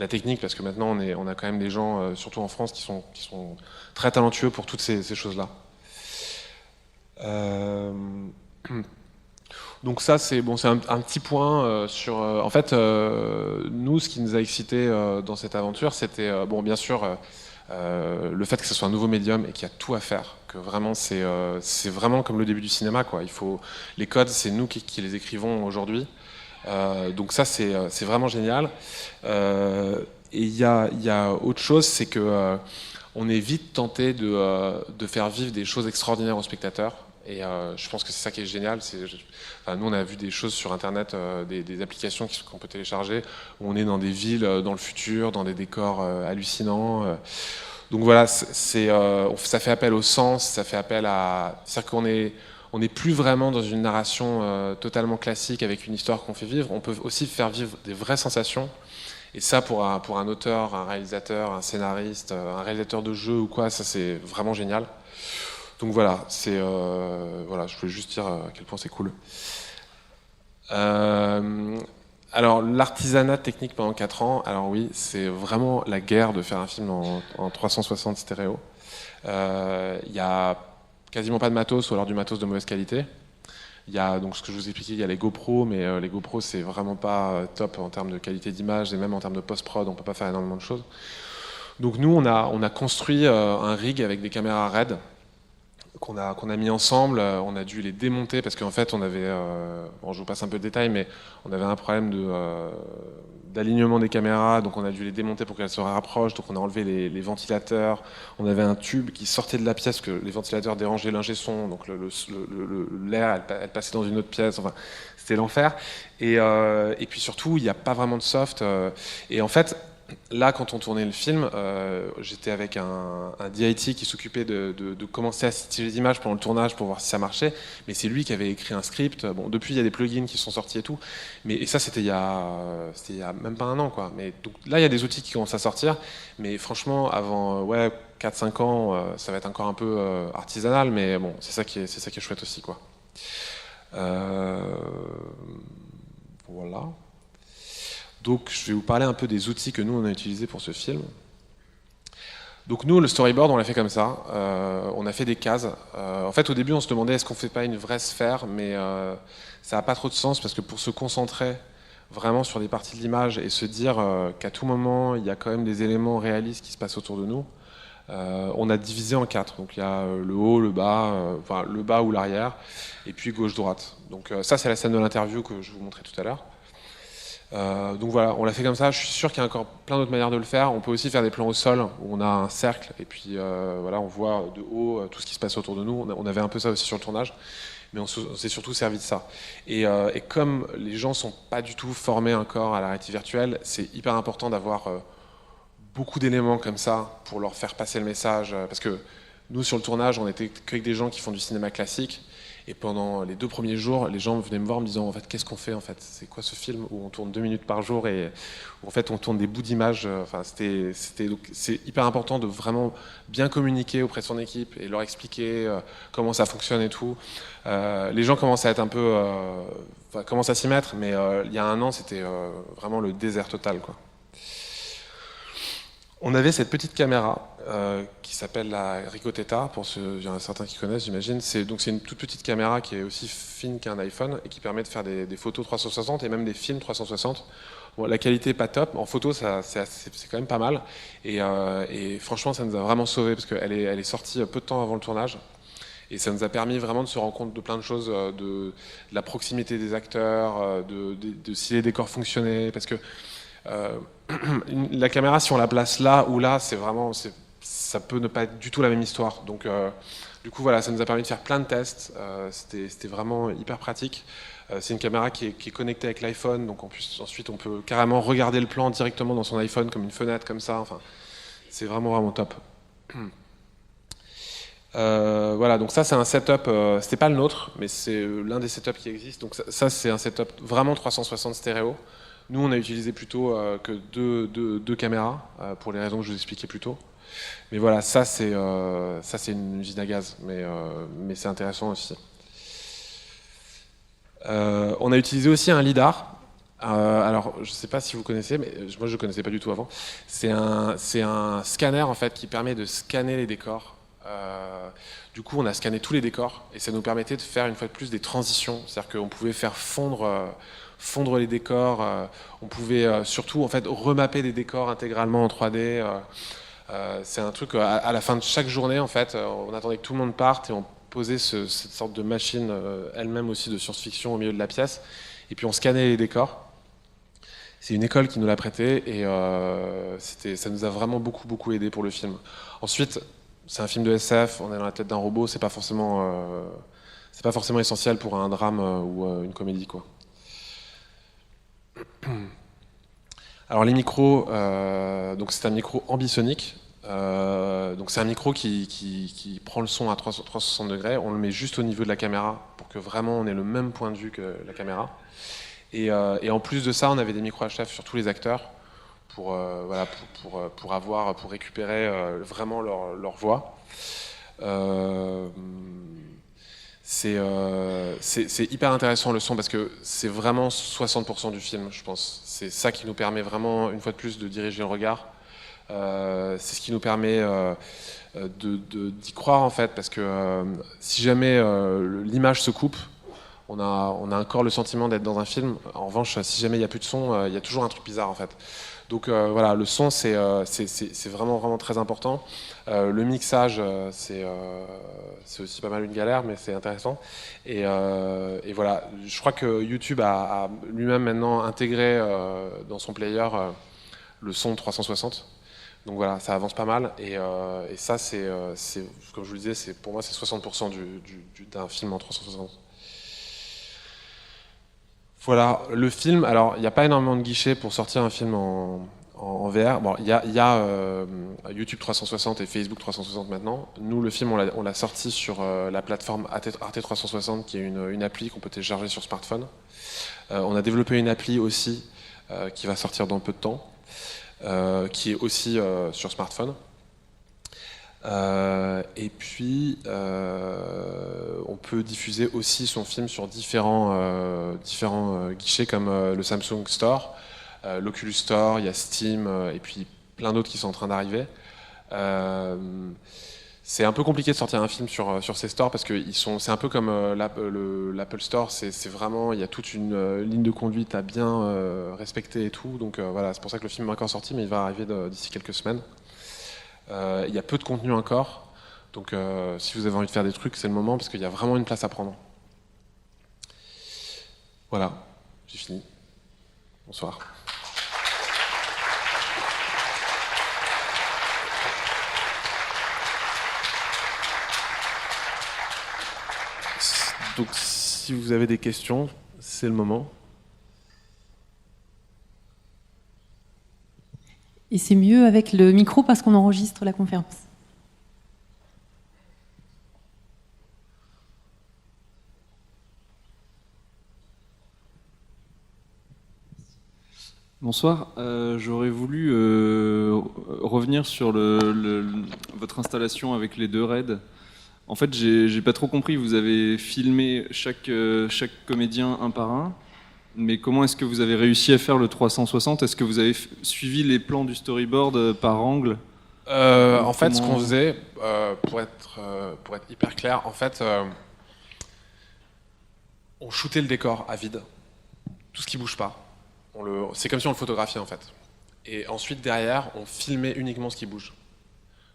technique, parce que maintenant on a quand même des gens, surtout en France, qui sont très talentueux pour toutes ces choses-là. Donc ça c'est un petit point sur en fait nous, ce qui nous a excité dans cette aventure, c'était bien sûr le fait que ce soit un nouveau médium et qu'il y a tout à faire, que vraiment c'est vraiment comme le début du cinéma quoi. Les codes, c'est nous qui les écrivons aujourd'hui, donc ça c'est vraiment génial. Et il y a autre chose, c'est que on est vite tenté de faire vivre des choses extraordinaires aux spectateurs. Et je pense que c'est ça qui est génial. Nous, on a vu des choses sur Internet, des applications qu'on peut télécharger, où on est dans des villes dans le futur, dans des décors hallucinants. Donc voilà, ça fait appel au sens, ça fait appel à... C'est-à-dire qu'on n'est plus vraiment dans une narration totalement classique avec une histoire qu'on fait vivre. On peut aussi faire vivre des vraies sensations. Et ça, pour un auteur, un réalisateur, un scénariste, un réalisateur de jeu ou quoi, ça c'est vraiment génial. Donc voilà, je voulais juste dire à quel point c'est cool. Alors l'artisanat technique pendant 4 ans, alors oui, c'est vraiment la guerre de faire un film en 360 stéréo. Il y a quasiment pas de matos ou alors du matos de mauvaise qualité. Il y a donc ce que je vous expliquais, il y a les GoPro, mais les GoPro c'est vraiment pas top en termes de qualité d'image et même en termes de post-prod, on peut pas faire énormément de choses. Donc nous on a construit un rig avec des caméras RED qu'on a mis ensemble. On a dû les démonter parce qu'en fait on avait, je vous passe un peu de détails, mais on avait un problème d'alignement des caméras, donc on a dû les démonter pour qu'elles se rapprochent, donc on a enlevé les ventilateurs, on avait un tube qui sortait de la pièce, que les ventilateurs dérangeaient l'ingé son, donc l'air elle passait dans une autre pièce, enfin c'était l'enfer, et puis surtout il n'y a pas vraiment de soft, et en fait là, quand on tournait le film, j'étais avec un DIT qui s'occupait de commencer à styler les images pendant le tournage pour voir si ça marchait, mais c'est lui qui avait écrit un script. Bon, depuis, il y a des plugins qui sont sortis et tout, et ça, c'était il y a même pas 1 an, quoi. Mais donc, là, il y a des outils qui commencent à sortir, mais franchement, avant 4-5 ans, ça va être encore un peu artisanal, mais bon, c'est ça qui est chouette aussi, quoi. Voilà. Donc je vais vous parler un peu des outils que nous on a utilisés pour ce film. Donc nous, le storyboard, on l'a fait comme ça. On a fait des cases. En fait, au début, on se demandait est-ce qu'on fait pas une vraie sphère, mais ça n'a pas trop de sens parce que pour se concentrer, vraiment sur des parties de l'image et se dire qu'à tout moment, il y a quand même des éléments réalistes qui se passent autour de nous. On a divisé en 4, donc il y a le haut, le bas, enfin le bas ou l'arrière, et puis gauche-droite. Donc ça, c'est la scène de l'interview que je vous montrais tout à l'heure. Donc voilà, on l'a fait comme ça. Je suis sûr qu'il y a encore plein d'autres manières de le faire. On peut aussi faire des plans au sol où on a un cercle et puis voilà, on voit de haut tout ce qui se passe autour de nous. On avait un peu ça aussi sur le tournage, mais on s'est surtout servi de ça. Et comme les gens sont pas du tout formés encore à la réalité virtuelle, c'est hyper important d'avoir beaucoup d'éléments comme ça pour leur faire passer le message. Parce que nous, sur le tournage, on était qu'avec des gens qui font du cinéma classique. Et pendant les 2 premiers jours, les gens venaient me voir en me disant en fait, qu'est-ce qu'on fait en fait? C'est quoi ce film où on tourne 2 minutes par jour et où en fait on tourne des bouts d'images. Enfin, c'est hyper important de vraiment bien communiquer auprès de son équipe et leur expliquer comment ça fonctionne et tout. Les gens commencent à être un peu, commencent à s'y mettre, mais il y a 1 an, c'était vraiment le désert total, quoi. On avait cette petite caméra qui s'appelle la Ricoteta, pour il y en a certains qui connaissent, j'imagine. C'est une toute petite caméra qui est aussi fine qu'un iPhone et qui permet de faire des photos 360 et même des films 360. Bon, la qualité n'est pas top, en photo c'est quand même pas mal. Et franchement, ça nous a vraiment sauvés parce qu'elle est sortie peu de temps avant le tournage. Et ça nous a permis vraiment de se rendre compte de plein de choses, de la proximité des acteurs, de si les décors fonctionnaient. Parce que la caméra, si on la place là ou là, ça peut ne pas être du tout la même histoire. Donc, du coup, voilà, ça nous a permis de faire plein de tests. C'était vraiment hyper pratique. C'est une caméra qui est connectée avec l'iPhone, donc ensuite on peut carrément regarder le plan directement dans son iPhone comme une fenêtre, comme ça. Enfin, c'est vraiment vraiment top. Voilà, donc ça c'est un setup. C'était pas le nôtre, mais c'est l'un des setups qui existent. Donc ça c'est un setup vraiment 360 stéréo. Nous, on a utilisé plutôt que deux caméras, pour les raisons que je vous expliquais plus tôt. Mais voilà, ça c'est une usine à gaz, mais c'est intéressant aussi. On a utilisé aussi un lidar. Alors, je ne sais pas si vous connaissez, mais moi je ne connaissais pas du tout avant. C'est un scanner en fait qui permet de scanner les décors. Du coup, on a scanné tous les décors et ça nous permettait de faire une fois de plus des transitions. C'est-à-dire qu'on pouvait faire fondre les décors. On pouvait surtout en fait remapper des décors intégralement en 3D. C'est un truc à la fin de chaque journée en fait, on attendait que tout le monde parte et on posait cette sorte de machine elle-même aussi de science-fiction au milieu de la pièce. Et puis on scannait les décors. C'est une école qui nous l'a prêté et ça nous a vraiment beaucoup aidé pour le film. Ensuite, c'est un film de SF, on est dans la tête d'un robot, c'est pas forcément essentiel pour un drame ou une comédie, quoi. Alors les micros, donc c'est un micro ambisonique. Donc c'est un micro qui prend le son à 360 degrés. On le met juste au niveau de la caméra pour que vraiment on ait le même point de vue que la caméra. Et en plus de ça, on avait des micros HF sur tous les acteurs pour récupérer vraiment leur voix. C'est hyper intéressant le son parce que c'est vraiment 60% du film, je pense. C'est ça qui nous permet vraiment, une fois de plus, de diriger le regard. C'est ce qui nous permet d'y croire en fait, parce que si jamais l'image se coupe, on a encore le sentiment d'être dans un film. En revanche, si jamais il n'y a plus de son, il y a toujours un truc bizarre en fait. Donc voilà, le son c'est vraiment très important. Le mixage c'est aussi pas mal une galère, mais c'est intéressant. Et voilà, je crois que YouTube a lui-même maintenant intégré dans son player le son 360. Donc voilà, ça avance pas mal. Et ça c'est comme je vous le disais, pour moi c'est 60% d'un film en 360. Voilà, le film, alors il n'y a pas énormément de guichets pour sortir un film en VR. Bon, il y a YouTube 360 et Facebook 360 maintenant. Nous, le film, on l'a sorti sur la plateforme Arte 360, qui est une appli qu'on peut télécharger sur smartphone. On a développé une appli aussi qui va sortir dans peu de temps, qui est aussi sur smartphone. Et puis on peut diffuser aussi son film sur différents guichets comme le Samsung Store, l'Oculus Store, il y a Steam et puis plein d'autres qui sont en train d'arriver. C'est un peu compliqué de sortir un film sur ces stores parce que c'est un peu comme l'Apple Store, c'est vraiment, il y a toute une ligne de conduite à bien respecter et tout, donc voilà, c'est pour ça que le film est encore sorti, mais il va arriver d'ici quelques semaines. Il y a peu de contenu encore, donc si vous avez envie de faire des trucs, c'est le moment parce qu'il y a vraiment une place à prendre. Voilà, j'ai fini. Bonsoir. Donc si vous avez des questions, c'est le moment. Et c'est mieux avec le micro parce qu'on enregistre la conférence. Bonsoir, j'aurais voulu revenir sur votre installation avec les 2 raids. En fait, j'ai pas trop compris, vous avez filmé chaque comédien un par un, mais comment est-ce que vous avez réussi à faire le 360 ? Est-ce que vous avez suivi les plans du storyboard par angle ? En fait, ce qu'on faisait, pour être hyper clair, en fait, on shootait le décor à vide, tout ce qui bouge pas. C'est comme si on le photographiait en fait. Et ensuite, derrière, on filmait uniquement ce qui bouge.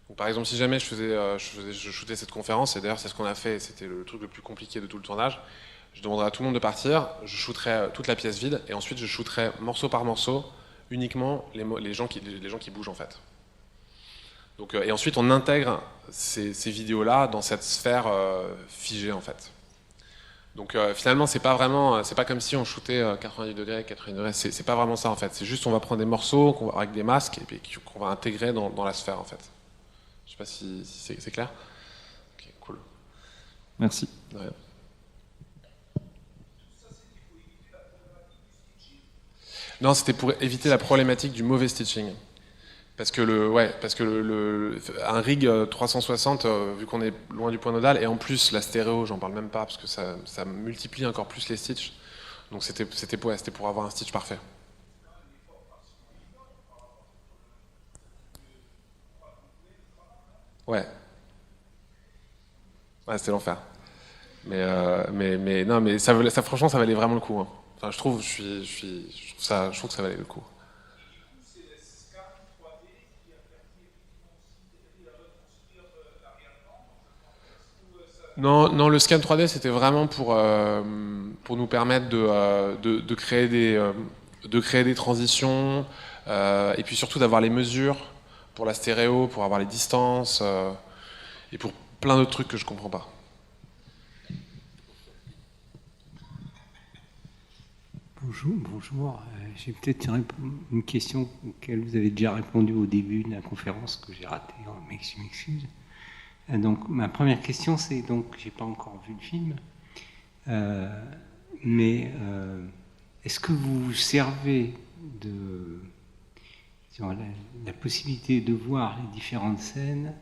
Donc, par exemple, si jamais je shootais cette conférence, et d'ailleurs c'est ce qu'on a fait, c'était le truc le plus compliqué de tout le tournage, je demanderais à tout le monde de partir, je shooterais toute la pièce vide, et ensuite je shooterais morceau par morceau uniquement les gens qui bougent en fait. Donc, et ensuite on intègre ces vidéos-là dans cette sphère figée en fait. Donc finalement c'est pas comme si on shootait 90 degrés, c'est pas vraiment ça en fait. C'est juste on va prendre des morceaux avec des masques et puis qu'on va intégrer dans la sphère en fait. Je sais pas si c'est clair. Ok, cool. Merci. De rien. Non, c'était pour éviter la problématique du mauvais stitching. Parce que un rig 360, vu qu'on est loin du point nodal, et en plus la stéréo, j'en parle même pas, parce que ça multiplie encore plus les stitches. Donc c'était pour avoir un stitch parfait. Ouais, c'était l'enfer. Mais non, mais ça franchement, ça valait vraiment le coup. Hein. Enfin, je trouve que ça valait le coup. Non, le scan 3D, c'était vraiment pour nous permettre de créer des transitions, et puis surtout d'avoir les mesures pour la stéréo, pour avoir les distances, et pour plein d'autres trucs que je comprends pas. Bonjour. J'ai peut-être une question auquel vous avez déjà répondu au début de la conférence que j'ai ratée, je m'excuse. Donc ma première question c'est, donc j'ai pas encore vu le film, mais est-ce que vous vous servez de la possibilité de voir les différentes scènes,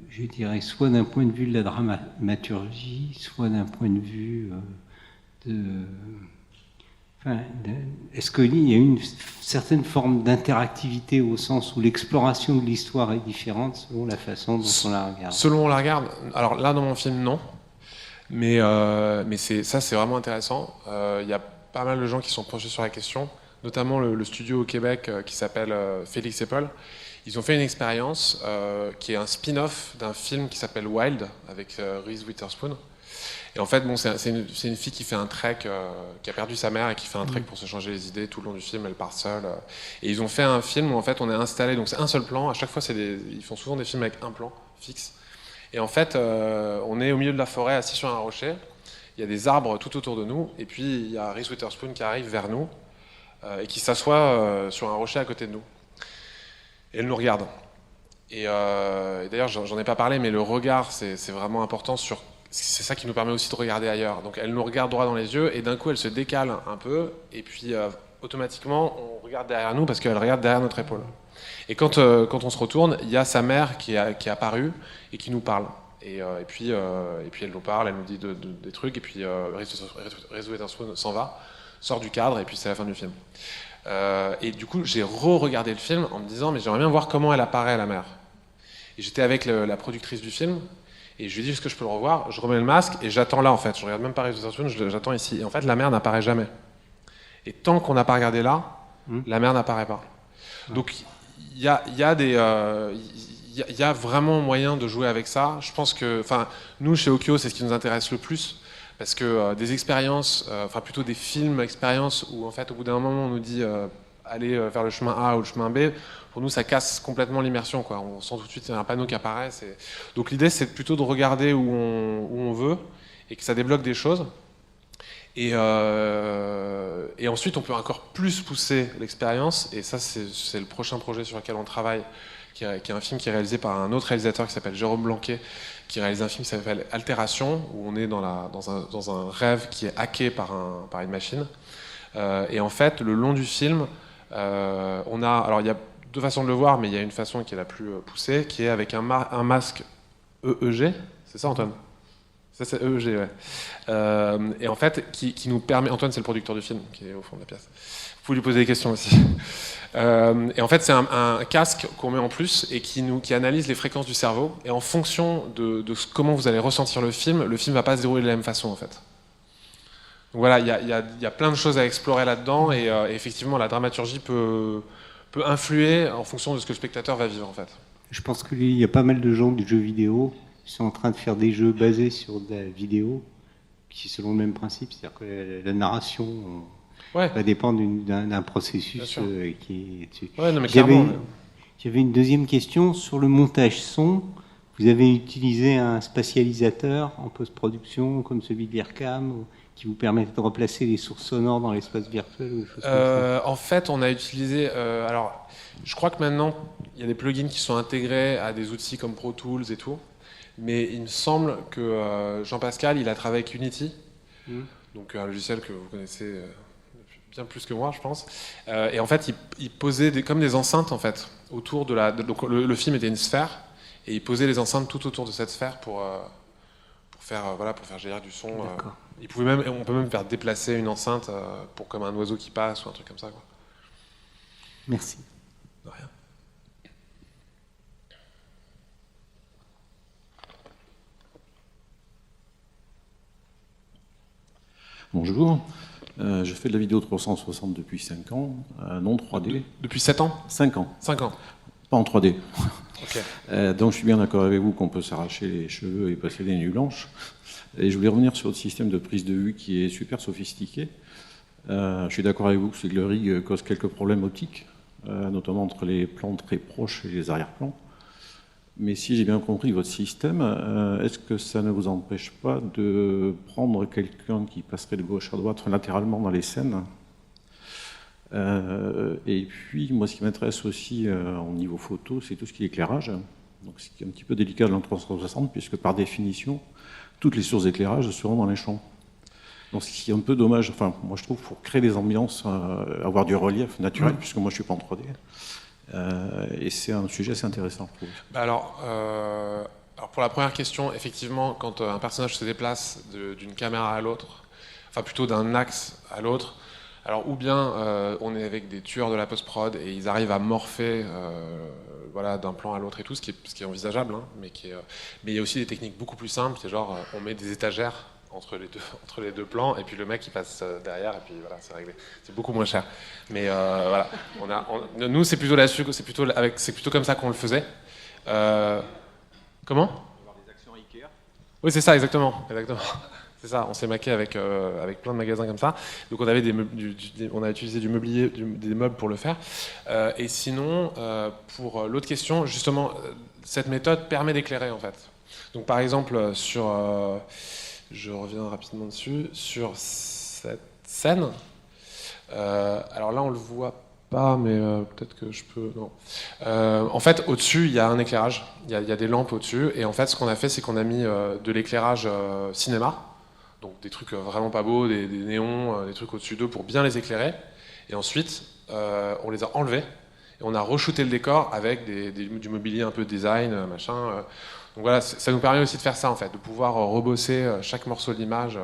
je dirais soit d'un point de vue de la dramaturgie, soit d'un point de vue est-ce qu'il y a une certaine forme d'interactivité au sens où l'exploration de l'histoire est différente selon la façon dont on la regarde ? Selon on la regarde, alors là dans mon film non, mais c'est vraiment intéressant. Il y a pas mal de gens qui sont penchés sur la question, notamment le studio au Québec qui s'appelle Félix et Paul. Ils ont fait une expérience qui est un spin-off d'un film qui s'appelle Wild avec Reese Witherspoon. Et en fait, c'est une fille qui fait un trek, qui a perdu sa mère et qui fait un trek pour se changer les idées tout le long du film. Elle part seule. Et ils ont fait un film où en fait on est installé, donc c'est un seul plan. À chaque fois, ils font souvent des films avec un plan fixe. Et en fait, on est au milieu de la forêt, assis sur un rocher. Il y a des arbres tout autour de nous. Et puis il y a Reese Witherspoon qui arrive vers nous et qui s'assoit sur un rocher à côté de nous. Et elle nous regarde. Et d'ailleurs, j'en ai pas parlé, mais le regard, c'est vraiment important sur. C'est ça qui nous permet aussi de regarder ailleurs. Donc elle nous regarde droit dans les yeux et d'un coup elle se décale un peu et puis automatiquement on regarde derrière nous parce qu'elle regarde derrière notre épaule. Et quand on se retourne, il y a sa mère qui est apparue et qui nous parle. Et puis elle nous parle, elle nous dit des trucs et puis Reese Witherspoon s'en va, sort du cadre et puis c'est la fin du film. Et du coup j'ai re-regardé le film en me disant mais j'aimerais bien voir comment elle apparaît la mère. Et j'étais avec la productrice du film, et je lui ai dit, est-ce que je peux le revoir? Je remets le masque, et j'attends là, en fait. Je regarde même pas Return to Saturn, j'attends ici. Et en fait, la mer n'apparaît jamais. Et tant qu'on n'a pas regardé là, la mer n'apparaît pas. Donc, il y a vraiment moyen de jouer avec ça. Je pense que, nous, chez Okyo, c'est ce qui nous intéresse le plus. Parce que des expériences, plutôt des films expériences où en fait au bout d'un moment on nous dit allez vers le chemin A ou le chemin B, pour nous ça casse complètement l'immersion, quoi. On sent tout de suite qu'il y a un panneau qui apparaît. Donc l'idée c'est plutôt de regarder où on veut et que ça débloque des choses. Et ensuite on peut encore plus pousser l'expérience, et ça c'est le prochain projet sur lequel on travaille, qui est un film qui est réalisé par un autre réalisateur qui s'appelle Jérôme Blanquet, qui réalise un film qui s'appelle Altération, où on est dans un rêve qui est hacké par une machine. Et en fait, le long du film, alors il y a deux façons de le voir, mais il y a une façon qui est la plus poussée, qui est avec un masque EEG. C'est ça, Antoine? Ça, c'est EEG, ouais. Et en fait, qui nous permet... Antoine, c'est le producteur du film, qui est au fond de la pièce. Vous pouvez lui poser des questions aussi. Et en fait, c'est un casque qu'on met en plus et qui analyse les fréquences du cerveau. Et en fonction de comment vous allez ressentir le film va pas se dérouler de la même façon, en fait. Donc voilà, il y a plein de choses à explorer là-dedans, et effectivement, la dramaturgie peut influer en fonction de ce que le spectateur va vivre, en fait. Je pense qu'il y a pas mal de gens du jeu vidéo qui sont en train de faire des jeux basés sur de la vidéo, qui selon le même principe, c'est-à-dire que la narration... va dépendre d'un processus qui est dessus. Ouais, non, mais clairement, j'avais une deuxième question sur le montage son. Vous avez utilisé un spatialisateur en post-production comme celui de l'IRCAM qui vous permettait de replacer les sources sonores dans l'espace virtuel ou des choses comme ça? En fait, on a utilisé... alors, je crois que maintenant, il y a des plugins qui sont intégrés à des outils comme Pro Tools et tout. Mais il me semble que Jean-Pascal, il a travaillé avec Unity. Donc un logiciel que vous connaissez... bien plus que moi, je pense. Et en fait, il posait comme des enceintes, en fait, autour de donc le film était une sphère, et il posait les enceintes tout autour de cette sphère pour faire générer du son. On peut même faire déplacer une enceinte pour comme un oiseau qui passe ou un truc comme ça, quoi. Merci. De rien. Bonjour. Je fais de la vidéo 360 depuis 5 ans, non 3D. Depuis 7 ans? 5 ans. 5 ans. Pas en 3D. Okay. Donc je suis bien d'accord avec vous qu'on peut s'arracher les cheveux et passer des nuits blanches. Et je voulais revenir sur le système de prise de vue qui est super sophistiqué. Je suis d'accord avec vous que le rig cause quelques problèmes optiques, notamment entre les plans très proches et les arrière-plans. Mais si j'ai bien compris votre système, est-ce que ça ne vous empêche pas de prendre quelqu'un qui passerait de gauche à droite latéralement dans les scènes? Et puis, moi, ce qui m'intéresse aussi au niveau photo, c'est tout ce qui est éclairage. Donc, c'est un petit peu délicat dans le 360, puisque par définition, toutes les sources d'éclairage seront dans les champs. Donc, ce qui est un peu dommage, enfin, moi, je trouve, pour créer des ambiances, avoir du relief naturel, puisque moi, je ne suis pas en 3D. Et c'est un sujet assez intéressant, je trouve. Alors, pour la première question, effectivement, quand un personnage se déplace d'une caméra à l'autre, enfin plutôt d'un axe à l'autre, alors ou bien on est avec des tueurs de la post-prod et ils arrivent à morpher d'un plan à l'autre et tout, ce qui est envisageable, hein, mais il y a aussi des techniques beaucoup plus simples, c'est genre on met des étagères entre les deux plans, et puis le mec il passe derrière, et puis voilà, c'est réglé. C'est beaucoup moins cher. Mais voilà, nous c'est plutôt là-dessus, c'est plutôt comme ça qu'on le faisait. Comment? Avoir des actions Ikea. Oui, c'est ça, exactement. C'est ça, on s'est maqué avec plein de magasins comme ça. Donc on avait on a utilisé du mobilier, des meubles pour le faire. Et sinon, pour l'autre question, justement, cette méthode permet d'éclairer en fait. Donc par exemple, je reviens rapidement dessus, sur cette scène. Alors là, on le voit pas, mais peut-être que je peux... Non. En fait, au-dessus, il y a un éclairage. Il y a des lampes au-dessus. Et en fait, ce qu'on a fait, c'est qu'on a mis de l'éclairage cinéma. Donc des trucs vraiment pas beaux, des néons, des trucs au-dessus d'eux pour bien les éclairer. Et ensuite, on les a enlevés. Et on a re-shooté le décor avec du mobilier un peu design, machin. Donc voilà, ça nous permet aussi de faire ça, en fait, de pouvoir rebosser chaque morceau de l'image.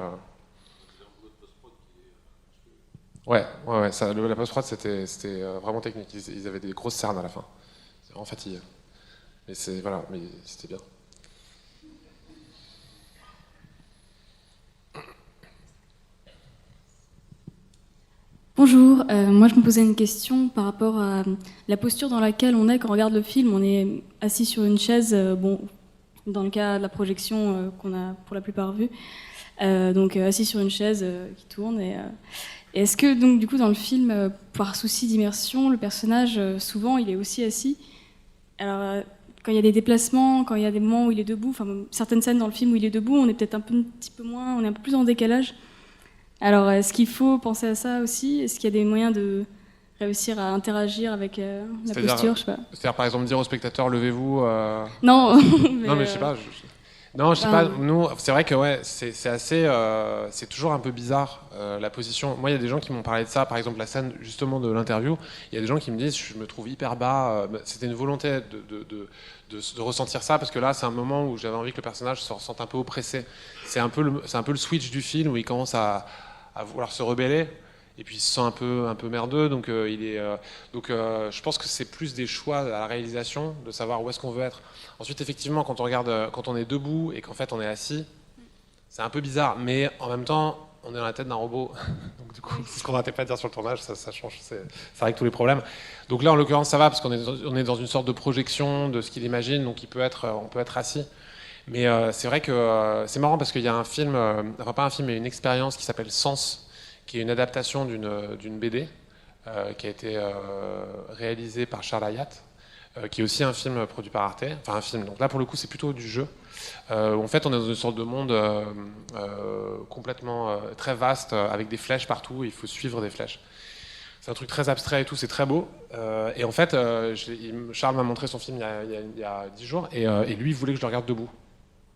Ouais, la post-prod, c'était vraiment technique. Ils avaient des grosses cernes à la fin. C'est vraiment fatigué. Mais mais c'était bien. Bonjour, moi je me posais une question par rapport à la posture dans laquelle on est quand on regarde le film. On est assis sur une chaise, dans le cas de la projection qu'on a pour la plupart vue, donc assis sur une chaise qui tourne. Et est-ce que donc du coup dans le film, par souci d'immersion, le personnage souvent il est aussi assis. Alors quand il y a des déplacements, quand il y a des moments où il est debout, enfin certaines scènes dans le film où il est debout, on est peut-être un petit peu moins, on est un peu plus en décalage. Alors, est-ce qu'il faut penser à ça aussi? Est-ce qu'il y a des moyens de réussir à interagir avec la posture? Je sais pas. C'est-à-dire, par exemple, dire aux spectateurs, levez-vous. Non. Non, mais je sais pas. Non, je sais pas. Nous, c'est vrai que c'est assez, c'est toujours un peu bizarre la position. Moi, il y a des gens qui m'ont parlé de ça. Par exemple, la scène justement de l'interview. Il y a des gens qui me disent, je me trouve hyper bas. C'était une volonté de ressentir ça parce que là, c'est un moment où j'avais envie que le personnage se ressente un peu oppressé. C'est un peu le switch du film où il commence à vouloir se rebeller et puis il se sent un peu merdeux. Donc je pense que c'est plus des choix à la réalisation de savoir où est-ce qu'on veut être. Ensuite, effectivement, quand on est debout et qu'en fait on est assis, c'est un peu bizarre, mais en même temps, on est dans la tête d'un robot. Donc du coup, c'est ce qu'on n'arrêtait pas de dire sur le tournage, ça change, ça règle tous les problèmes. Donc là, en l'occurrence, ça va parce qu'on est dans une sorte de projection de ce qu'il imagine, donc on peut être assis. Mais c'est vrai que c'est marrant parce qu'il y a un film, enfin pas un film, mais une expérience qui s'appelle Sens, qui est une adaptation d'une BD qui a été réalisée par Charles Hayat, qui est aussi un film produit par Arte. Enfin un film, donc là pour le coup c'est plutôt du jeu. En fait on est dans une sorte de monde complètement très vaste, avec des flèches partout, et il faut suivre des flèches. C'est un truc très abstrait et tout, c'est très beau. Et en fait, Charles m'a montré son film il y a 10 jours, et lui il voulait que je le regarde debout.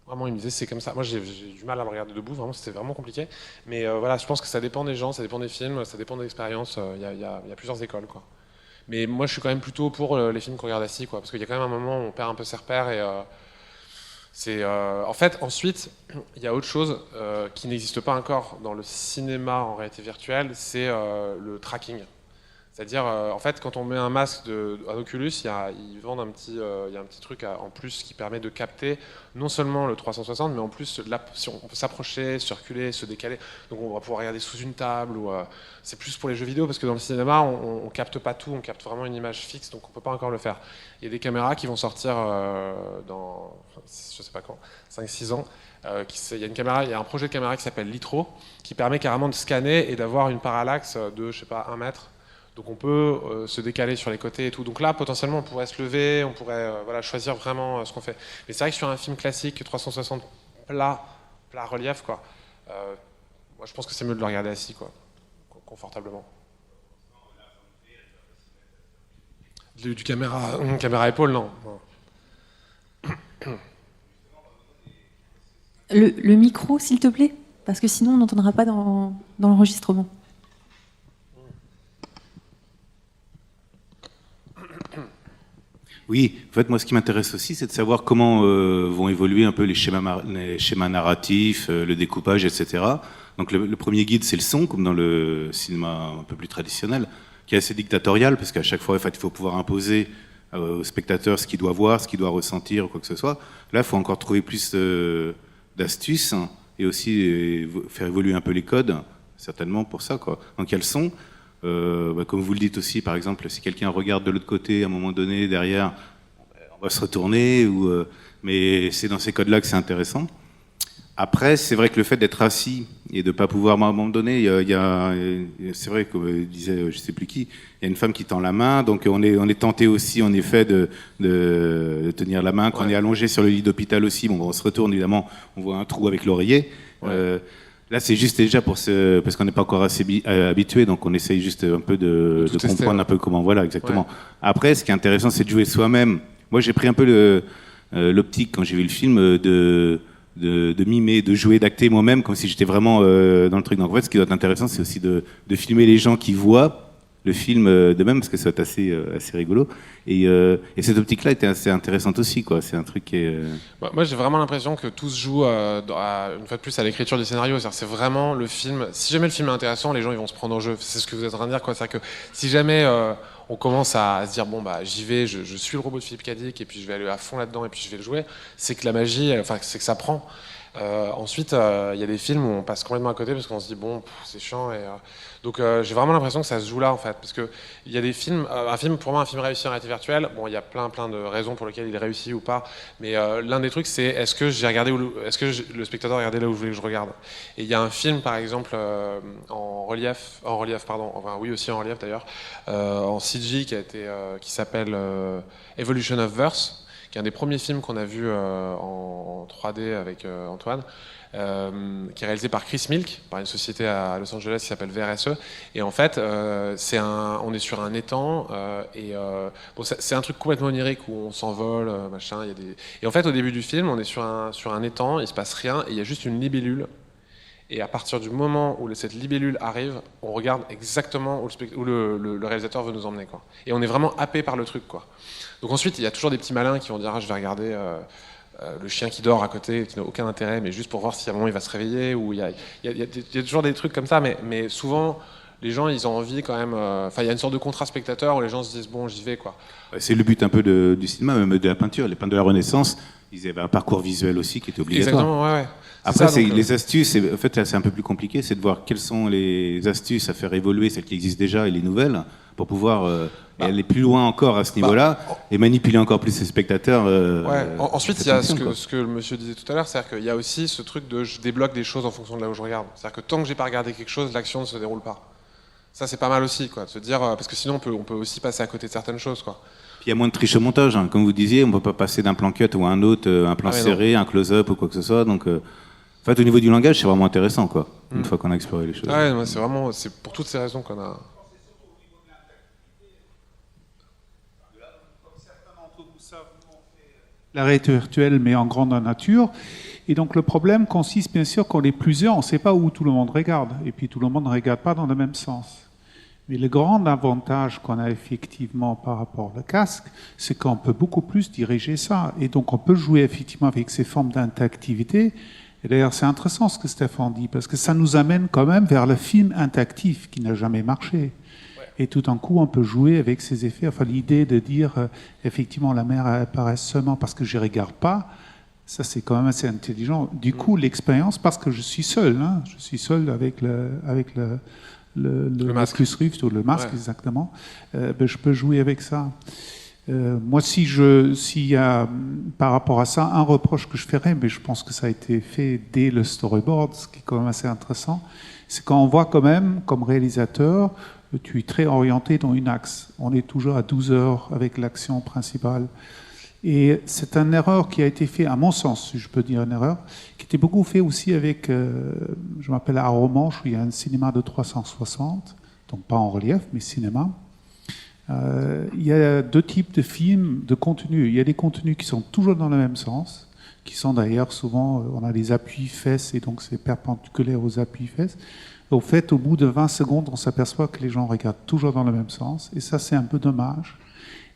Vraiment, il me disait c'est comme ça. Moi, j'ai du mal à me regarder debout. Vraiment, c'était vraiment compliqué. Mais voilà, je pense que ça dépend des gens, ça dépend des films, ça dépend de l'expérience. Il y a plusieurs écoles, quoi. Mais moi, je suis quand même plutôt pour les films qu'on regarde assis, quoi, parce qu'il y a quand même un moment où on perd un peu ses repères. Et en fait, ensuite, il y a autre chose qui n'existe pas encore dans le cinéma en réalité virtuelle, c'est le tracking. C'est-à-dire, en fait, quand on met un masque à Oculus, ils vendent il y a un petit truc en plus qui permet de capter non seulement le 360, mais en plus, si on peut s'approcher, circuler, se décaler. Donc on va pouvoir regarder sous une table. C'est plus pour les jeux vidéo, parce que dans le cinéma, on ne capte pas tout, on capte vraiment une image fixe, donc on ne peut pas encore le faire. Il y a des caméras qui vont sortir dans, je ne sais pas quand, 5-6 ans. Il y a un projet de caméra qui s'appelle Litro, qui permet carrément de scanner et d'avoir une parallaxe de, je sais pas, 1 mètre. Donc on peut se décaler sur les côtés et tout. Donc là, potentiellement, on pourrait se lever, on pourrait choisir vraiment ce qu'on fait. Mais c'est vrai que sur un film classique, 360 plat relief, quoi, moi je pense que c'est mieux de le regarder assis, quoi, confortablement. Du caméra épaule, non. Le micro, s'il te plaît, parce que sinon on n'entendra pas dans l'enregistrement. Oui, en fait, moi, ce qui m'intéresse aussi, c'est de savoir comment vont évoluer un peu les schémas narratifs, le découpage, etc. Donc, le premier guide, c'est le son, comme dans le cinéma un peu plus traditionnel, qui est assez dictatorial, parce qu'à chaque fois, en fait, il faut pouvoir imposer au spectateur ce qu'il doit voir, ce qu'il doit ressentir, ou quoi que ce soit. Là, il faut encore trouver plus d'astuces, et aussi faire évoluer un peu les codes, certainement pour ça, quoi. Donc, il y a le son. Comme vous le dites aussi, par exemple, si quelqu'un regarde de l'autre côté, à un moment donné, derrière, on va se retourner, mais c'est dans ces codes-là que c'est intéressant. Après, c'est vrai que le fait d'être assis et de ne pas pouvoir, à un moment donné, c'est vrai, comme disait je ne sais plus qui, il y a une femme qui tend la main, donc on est tenté aussi, en effet, de tenir la main. Quand on est allongé sur le lit d'hôpital aussi, on se retourne, évidemment, on voit un trou avec l'oreiller. Ouais. Là, c'est juste déjà parce qu'on n'est pas encore assez habitué, donc on essaye juste un peu de comprendre un peu comment. Voilà, exactement. Ouais. Après, ce qui est intéressant, c'est de jouer soi-même. Moi, j'ai pris un peu l'optique quand j'ai vu le film de mimer, de jouer, d'acter moi-même, comme si j'étais vraiment dans le truc. Donc en fait, ce qui doit être intéressant, c'est aussi de filmer les gens qui voient le film de même, parce que c'est assez rigolo. Et cette optique-là était assez intéressante aussi, quoi. C'est un truc qui est... Moi, j'ai vraiment l'impression que tout se joue, une fois de plus, à l'écriture du scénario. C'est vraiment le film... Si jamais le film est intéressant, les gens ils vont se prendre au jeu. C'est ce que vous êtes en train de dire, quoi. C'est-à-dire que si jamais on commence à se dire, bon, bah, j'y vais, je suis le robot de Philippe K. Dick, et puis je vais aller à fond là-dedans, et puis je vais le jouer, c'est que la magie, c'est que ça prend. Ensuite, il y a des films où on passe complètement à côté parce qu'on se dit bon, c'est chiant. Donc j'ai vraiment l'impression que ça se joue là en fait, parce que il y a des films, pour moi un film réussi en réalité virtuelle. Bon, il y a plein de raisons pour lesquelles il réussit ou pas, mais l'un des trucs c'est est-ce que le spectateur a regardé là où je voulais que je regarde. Et il y a un film par exemple en relief, pardon, enfin oui aussi en relief d'ailleurs, en CG qui s'appelle Evolution of Verse, qui est un des premiers films qu'on a vu en 3D avec Antoine, qui est réalisé par Chris Milk, par une société à Los Angeles qui s'appelle VRSE. Et en fait, on est sur un étang, c'est un truc complètement onirique où on s'envole, machin. Et en fait, au début du film, on est sur un étang, il se passe rien, et il y a juste une libellule. Et à partir du moment où cette libellule arrive, on regarde exactement où le réalisateur veut nous emmener, quoi. Et on est vraiment happé par le truc, quoi. Donc ensuite, il y a toujours des petits malins qui vont dire je vais regarder le chien qui dort à côté, qui n'a aucun intérêt, mais juste pour voir si à un moment il va se réveiller. Ou il y a toujours des trucs comme ça, mais souvent les gens ils ont envie quand même. Il y a une sorte de contrat spectateur où les gens se disent bon, j'y vais, quoi. C'est le but un peu du cinéma, même de la peinture. Les peintres de la Renaissance, ils avaient un parcours visuel aussi qui était obligatoire. Exactement, ouais. Après, les astuces, en fait, là, c'est un peu plus compliqué, c'est de voir quelles sont les astuces à faire évoluer, celles qui existent déjà et les nouvelles, pour pouvoir aller plus loin encore à ce niveau-là et manipuler encore plus ses spectateurs. Ensuite, il y a ce que le monsieur disait tout à l'heure, c'est-à-dire qu'il y a aussi ce truc de je débloque des choses en fonction de là où je regarde. C'est-à-dire que tant que j'ai pas regardé quelque chose, l'action ne se déroule pas. Ça, c'est pas mal aussi, quoi, de se dire, parce que sinon on peut aussi passer à côté de certaines choses, quoi. Puis il y a moins de triche au montage, hein. Comme vous disiez, on peut pas passer d'un plan cut ou à un autre, un plan serré, un close-up ou quoi que ce soit. Donc, en fait, au niveau du langage, c'est vraiment intéressant, quoi. Une fois qu'on a exploré les choses. C'est pour toutes ces raisons qu'on a. La réalité virtuelle, mais en grande nature. Et donc le problème consiste bien sûr qu'on est plusieurs, on ne sait pas où tout le monde regarde. Et puis tout le monde ne regarde pas dans le même sens. Mais le grand avantage qu'on a effectivement par rapport au casque, c'est qu'on peut beaucoup plus diriger ça. Et donc on peut jouer effectivement avec ces formes d'interactivité. Et d'ailleurs c'est intéressant ce que Stéphane dit, parce que ça nous amène quand même vers le film interactif qui n'a jamais marché. Et tout d'un coup, on peut jouer avec ces effets. Enfin, l'idée de dire, effectivement, la mer apparaît seulement parce que je ne regarde pas, ça, c'est quand même assez intelligent. Du coup, l'expérience, parce que je suis seul, hein, je suis seul avec le Oculus Rift ou le masque, exactement, je peux jouer avec ça. Moi, s'il y a, par rapport à ça, un reproche que je ferais, mais je pense que ça a été fait dès le storyboard, ce qui est quand même assez intéressant, c'est quand on voit quand même, comme réalisateur, tu es très orienté dans une axe. On est toujours à 12 heures avec l'action principale. Et c'est une erreur qui a été faite, à mon sens, si je peux dire une erreur, qui était beaucoup fait aussi avec, je m'appelle Aromanche, où il y a un cinéma de 360, donc pas en relief, mais cinéma. Il y a deux types de films, de contenus. Il y a des contenus qui sont toujours dans le même sens, qui sont d'ailleurs souvent, on a des appuis-fesses, et donc c'est perpendiculaire aux appuis-fesses. Au fait, au bout de 20 secondes, on s'aperçoit que les gens regardent toujours dans le même sens, et ça, c'est un peu dommage.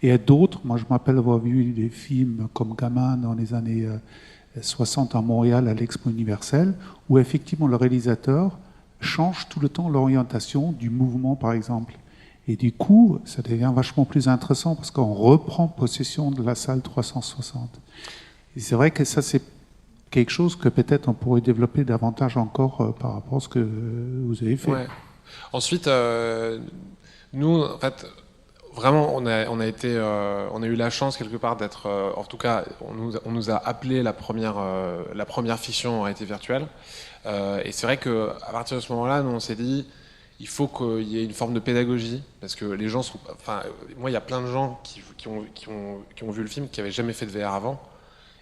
Et à d'autres, moi je me rappelle avoir vu des films comme gamin dans les années 60 à Montréal, à l'Expo universelle, où effectivement le réalisateur change tout le temps l'orientation du mouvement, par exemple. Et du coup, ça devient vachement plus intéressant parce qu'on reprend possession de la salle 360. Et c'est vrai que ça, c'est quelque chose que peut-être on pourrait développer davantage encore par rapport à ce que vous avez fait. Ouais. Ensuite, nous, en fait, vraiment, on a eu la chance quelque part d'être, en tout cas, on nous a appelé la première fiction en réalité virtuelle. Et c'est vrai qu'à partir de ce moment-là, nous on s'est dit, il faut qu'il y ait une forme de pédagogie, parce que les gens sont, enfin, moi, il y a plein de gens qui ont vu le film qui n'avaient jamais fait de VR avant.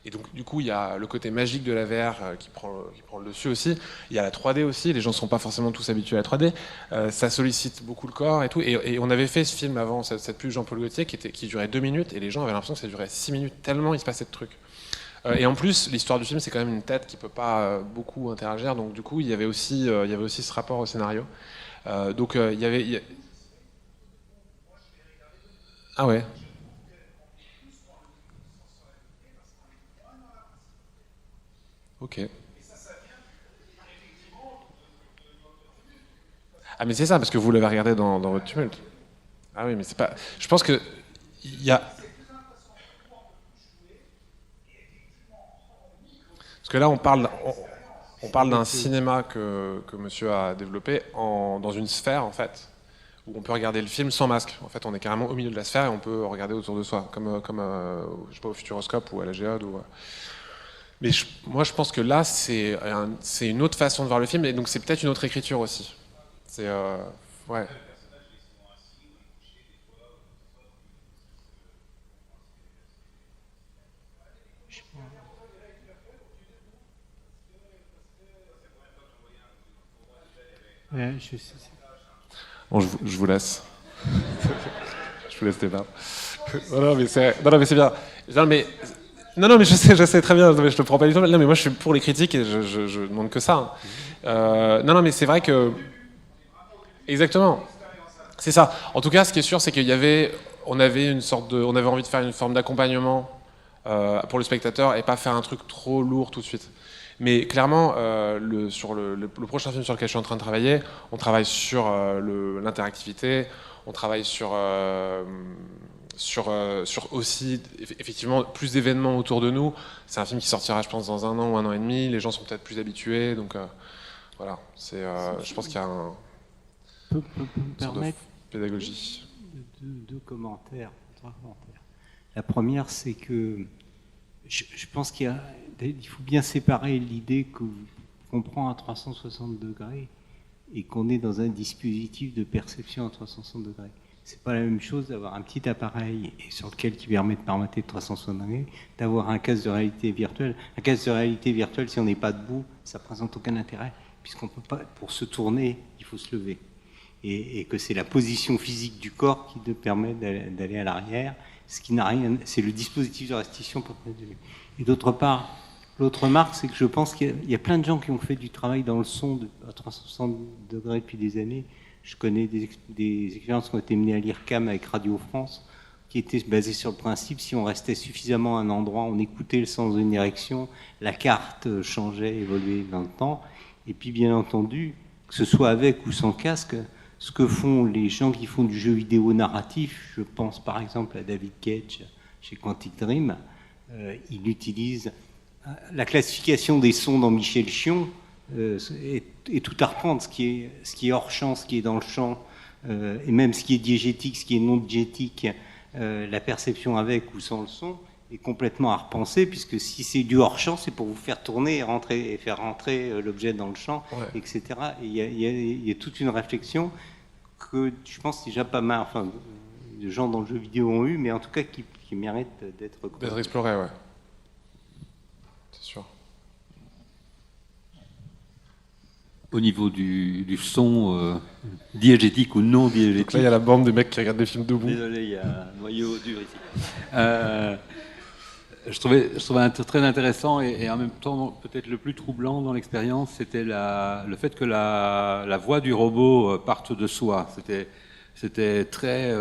Et donc, du coup, il y a le côté magique de la VR qui prend le dessus aussi. Il y a la 3D aussi. Les gens ne sont pas forcément tous habitués à la 3D. Ça sollicite beaucoup le corps et tout. Et on avait fait ce film avant, cette pub Jean-Paul Gaultier, qui durait 2 minutes. Et les gens avaient l'impression que ça durait 6 minutes, tellement il se passait de trucs. Et en plus, l'histoire du film, c'est quand même une tête qui ne peut pas beaucoup interagir. Donc, du coup, il y avait aussi ce rapport au scénario. Donc, il y avait... Ah ouais. Ok. Ah mais c'est ça, parce que vous l'avez regardé dans votre tumulte. Ah oui, mais c'est pas... Je pense que il y a... Parce que là, on parle d'un cinéma que monsieur a développé dans une sphère, en fait, où on peut regarder le film sans masque. En fait, on est carrément au milieu de la sphère et on peut regarder autour de soi, comme je sais pas, au Futuroscope ou à la Géode. Mais moi, je pense que là, c'est une autre façon de voir le film, et donc c'est peut-être une autre écriture aussi. C'est... ouais. Ouais, je sais. Bon, je vous laisse. Je vous laisse débattre. Non, mais c'est bien. Non, mais je sais très bien. Je te prends pas du tout. Non, mais moi, je suis pour les critiques et je demande que ça. Non, mais c'est vrai que... Exactement. C'est ça. En tout cas, ce qui est sûr, c'est qu'on avait envie de faire une forme d'accompagnement pour le spectateur et pas faire un truc trop lourd tout de suite. Mais clairement, sur le prochain film sur lequel je suis en train de travailler, on travaille sur l'interactivité, on travaille sur aussi effectivement plus d'événements autour de nous. C'est un film qui sortira, je pense, dans 1 an ou 1 an et demi. Les gens sont peut-être plus habitués, donc voilà. Je pense qu'il y a peut me permettre pédagogie. Deux commentaires, 3 commentaires. La première, c'est que je pense qu'il faut bien séparer l'idée qu'on prend à 360 degrés et qu'on est dans un dispositif de perception à 360 degrés. C'est pas la même chose d'avoir un petit appareil sur lequel qui permet de formater de 360 degrés, d'avoir un casque de réalité virtuelle. Un casque de réalité virtuelle, si on n'est pas debout, ça présente aucun intérêt, puisqu'on peut pas, pour se tourner, il faut se lever. Et que c'est la position physique du corps qui te permet d'aller à l'arrière, ce qui n'a rien, c'est le dispositif de restitution pour te lever. Et d'autre part, l'autre remarque, c'est que je pense qu'il y a plein de gens qui ont fait du travail dans le son à 360 degrés depuis des années. Je connais des expériences qui ont été menées à l'IRCAM avec Radio France, qui étaient basées sur le principe, si on restait suffisamment à un endroit, on écoutait le sens d'une direction, la carte changeait, évoluait dans le temps. Et puis, bien entendu, que ce soit avec ou sans casque, ce que font les gens qui font du jeu vidéo narratif, je pense par exemple à David Cage chez Quantic Dream, il utilise la classification des sons dans Michel Chion, et tout à reprendre, ce qui est hors champ, ce qui est dans le champ, et même ce qui est diégétique, ce qui est non diégétique, la perception avec ou sans le son, est complètement à repenser, puisque si c'est du hors champ, c'est pour vous faire tourner et faire rentrer l'objet dans le champ, ouais. Etc. Et il y a toute une réflexion que je pense déjà pas mal, enfin, de gens dans le jeu vidéo ont eu, mais en tout cas qui méritent d'être explorés, ouais. C'est sûr. Au niveau du son diégétique ou non diégétique. Donc là, il y a la bande des mecs qui regardent des films debout. Désolé, il y a un noyau dur ici. Je trouvais très intéressant et en même temps peut-être le plus troublant dans l'expérience, c'était le fait que la voix du robot parte de soi. C'était très,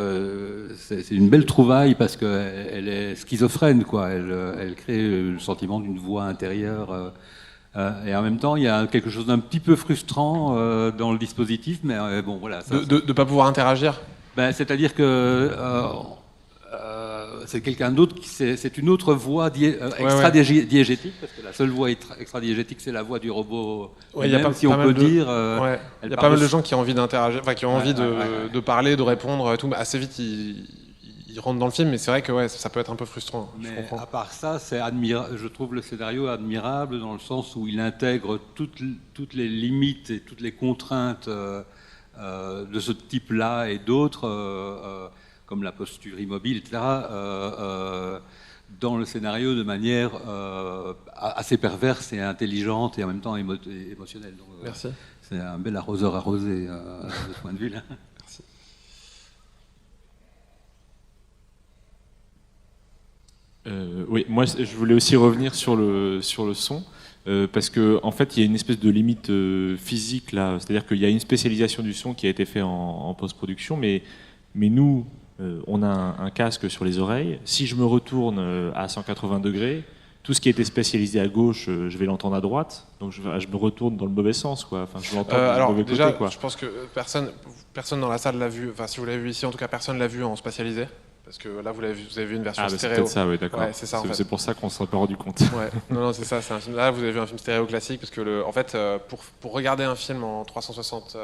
c'est une belle trouvaille parce qu'elle est schizophrène, quoi. Elle crée le sentiment d'une voix intérieure. Et en même temps, il y a quelque chose d'un petit peu frustrant dans le dispositif, mais bon, voilà. De ne pas pouvoir interagir. Ben, c'est-à-dire que c'est quelqu'un d'autre, c'est une autre voix extra-diégétique, parce que la seule voix extra-diégétique, c'est la voix du robot. Ouais, il y a pas, si on peut dire. Il y a pas mal de gens qui ont envie d'interagir, enfin qui ont envie de parler, de répondre, tout. Assez vite, ils rentrent dans le film, mais c'est vrai que ça peut être un peu frustrant. Mais à part ça, je trouve le scénario admirable dans le sens où il intègre toutes les limites et toutes les contraintes de ce type-là et d'autres. Comme la posture immobile, etc., dans le scénario de manière assez perverse et intelligente et en même temps émotionnelle. Donc, merci. C'est un bel arroseur arrosé de ce point de vue-là. Merci. Oui, moi je voulais aussi revenir sur le son. Parce qu'en fait, il y a une espèce de limite physique là, c'est-à-dire qu'il y a une spécialisation du son qui a été faite en post-production, mais nous, on a un casque sur les oreilles. Si je me retourne à 180 degrés, tout ce qui était spécialisé à gauche, je vais l'entendre à droite. Donc je me retourne dans le mauvais sens, quoi. Enfin, je l'entends du mauvais déjà, côté, quoi. je pense que personne dans la salle l'a vu. Enfin, si vous l'avez vu ici, en tout cas, personne l'a vu en spatialisé. Parce que là, vous avez vu une version c'est stéréo. peut-être ça, oui, d'accord. Ouais, c'est ça, en fait. C'est pour ça qu'on ne s'en est pas rendu compte. Ouais. Non, c'est ça. C'est un film. Là, vous avez vu un film stéréo classique, parce que en fait, pour regarder un film en 360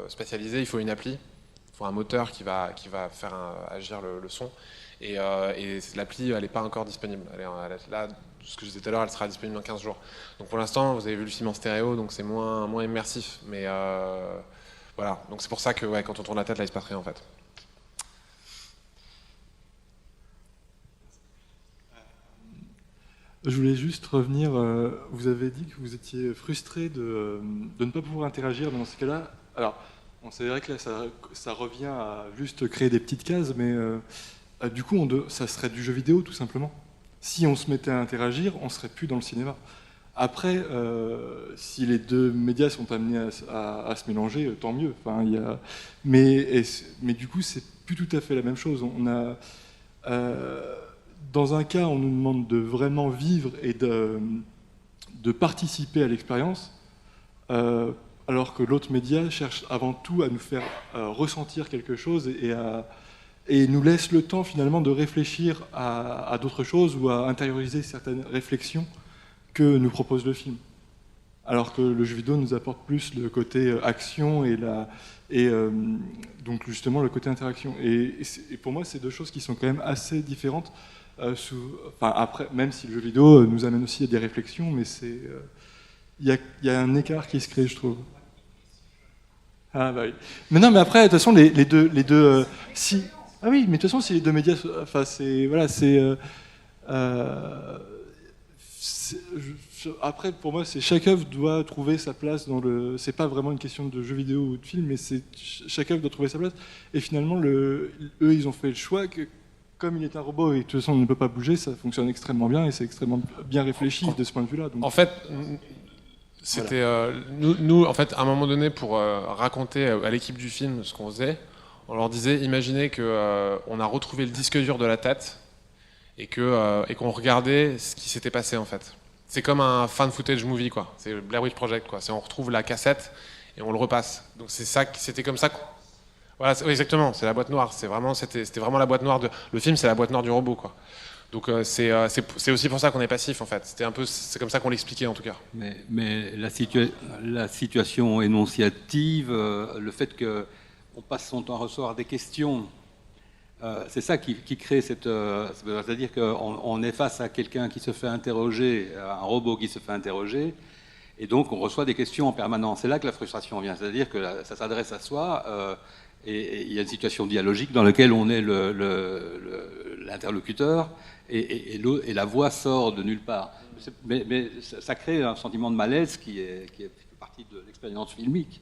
spatialisé, il faut une appli, il faut un moteur qui va faire agir le son. Et l'appli, elle n'est pas encore disponible. Elle est là, ce que je disais tout à l'heure, elle sera disponible dans 15 jours. Donc pour l'instant, vous avez vu le film en stéréo, donc c'est moins immersif. Mais voilà. Donc c'est pour ça que quand on tourne la tête, là, il se passe rien en fait. Je voulais juste revenir, vous avez dit que vous étiez frustré de ne pas pouvoir interagir dans ces cas-là. Alors, c'est vrai que là, ça revient à juste créer des petites cases, mais du coup, ça serait du jeu vidéo, tout simplement. Si on se mettait à interagir, on ne serait plus dans le cinéma. Après, si les deux médias sont amenés à se mélanger, tant mieux. Enfin, mais du coup, c'est plus tout à fait la même chose. Dans un cas, on nous demande de vraiment vivre et de participer à l'expérience, alors que l'autre média cherche avant tout à nous faire ressentir quelque chose et nous laisse le temps finalement de réfléchir à d'autres choses ou à intérioriser certaines réflexions que nous propose le film. Alors que le jeu vidéo nous apporte plus le côté action et donc justement le côté interaction. Et pour moi, c'est deux choses qui sont quand même assez différentes. Après, même si le jeu vidéo nous amène aussi à des réflexions, mais il y a un écart qui se crée, je trouve. Ah bah oui. Mais non, mais après, de toute façon, les deux si. Ah oui, mais de toute façon, si les deux médias, enfin, après, pour moi, chaque œuvre doit trouver sa place dans le. C'est pas vraiment une question de jeu vidéo ou de film, mais chaque œuvre doit trouver sa place. Et finalement, eux, ils ont fait le choix que, comme il est un robot et de toute façon, il ne peut pas bouger, ça fonctionne extrêmement bien et c'est extrêmement bien réfléchi de ce point de vue-là. Donc, en fait, c'était nous, en fait, à un moment donné, pour raconter à l'équipe du film ce qu'on faisait, on leur disait, imaginez que on a retrouvé le disque dur de la tête et qu'on regardait ce qui s'était passé en fait. C'est comme un fan footage movie, quoi. C'est le Blair Witch Project, quoi. On retrouve la cassette et on le repasse. Donc c'était comme ça. Voilà, oui, exactement. C'est la boîte noire. C'était vraiment la boîte noire le film. C'est la boîte noire du robot, quoi. Donc c'est aussi pour ça qu'on est passif en fait. C'est comme ça qu'on l'expliquait en tout cas. Mais la situation énonciative, le fait qu'on passe son temps à recevoir des questions. C'est ça qui crée cette... c'est-à-dire qu'on est face à quelqu'un qui se fait interroger, un robot qui se fait interroger, et donc on reçoit des questions en permanence. C'est là que la frustration vient, c'est-à-dire que ça s'adresse à soi, et il y a une situation dialogique dans laquelle on est l'interlocuteur, et la voix sort de nulle part. Mais ça crée un sentiment de malaise qui fait partie de l'expérience filmique.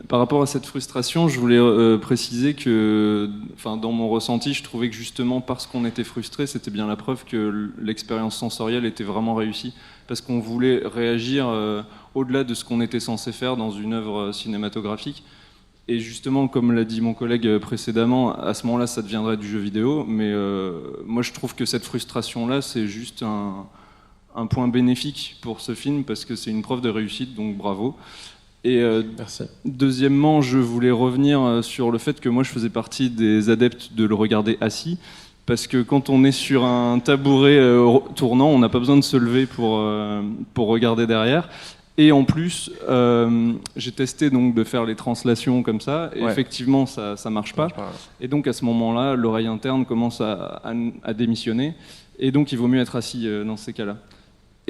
Par rapport à cette frustration, je voulais préciser que, dans mon ressenti, je trouvais que justement parce qu'on était frustré, c'était bien la preuve que l'expérience sensorielle était vraiment réussie, parce qu'on voulait réagir au-delà de ce qu'on était censé faire dans une œuvre cinématographique. Et justement, comme l'a dit mon collègue précédemment, à ce moment-là, ça deviendrait du jeu vidéo, mais moi je trouve que cette frustration-là, c'est juste un point bénéfique pour ce film, parce que c'est une preuve de réussite, donc bravo. Et deuxièmement, je voulais revenir sur le fait que moi je faisais partie des adeptes de le regarder assis, parce que quand on est sur un tabouret tournant, on n'a pas besoin de se lever pour regarder derrière. Et en plus, j'ai testé donc de faire les translations comme ça, et effectivement ça marche pas. Et donc à ce moment-là, l'oreille interne commence à démissionner, et donc il vaut mieux être assis dans ces cas-là.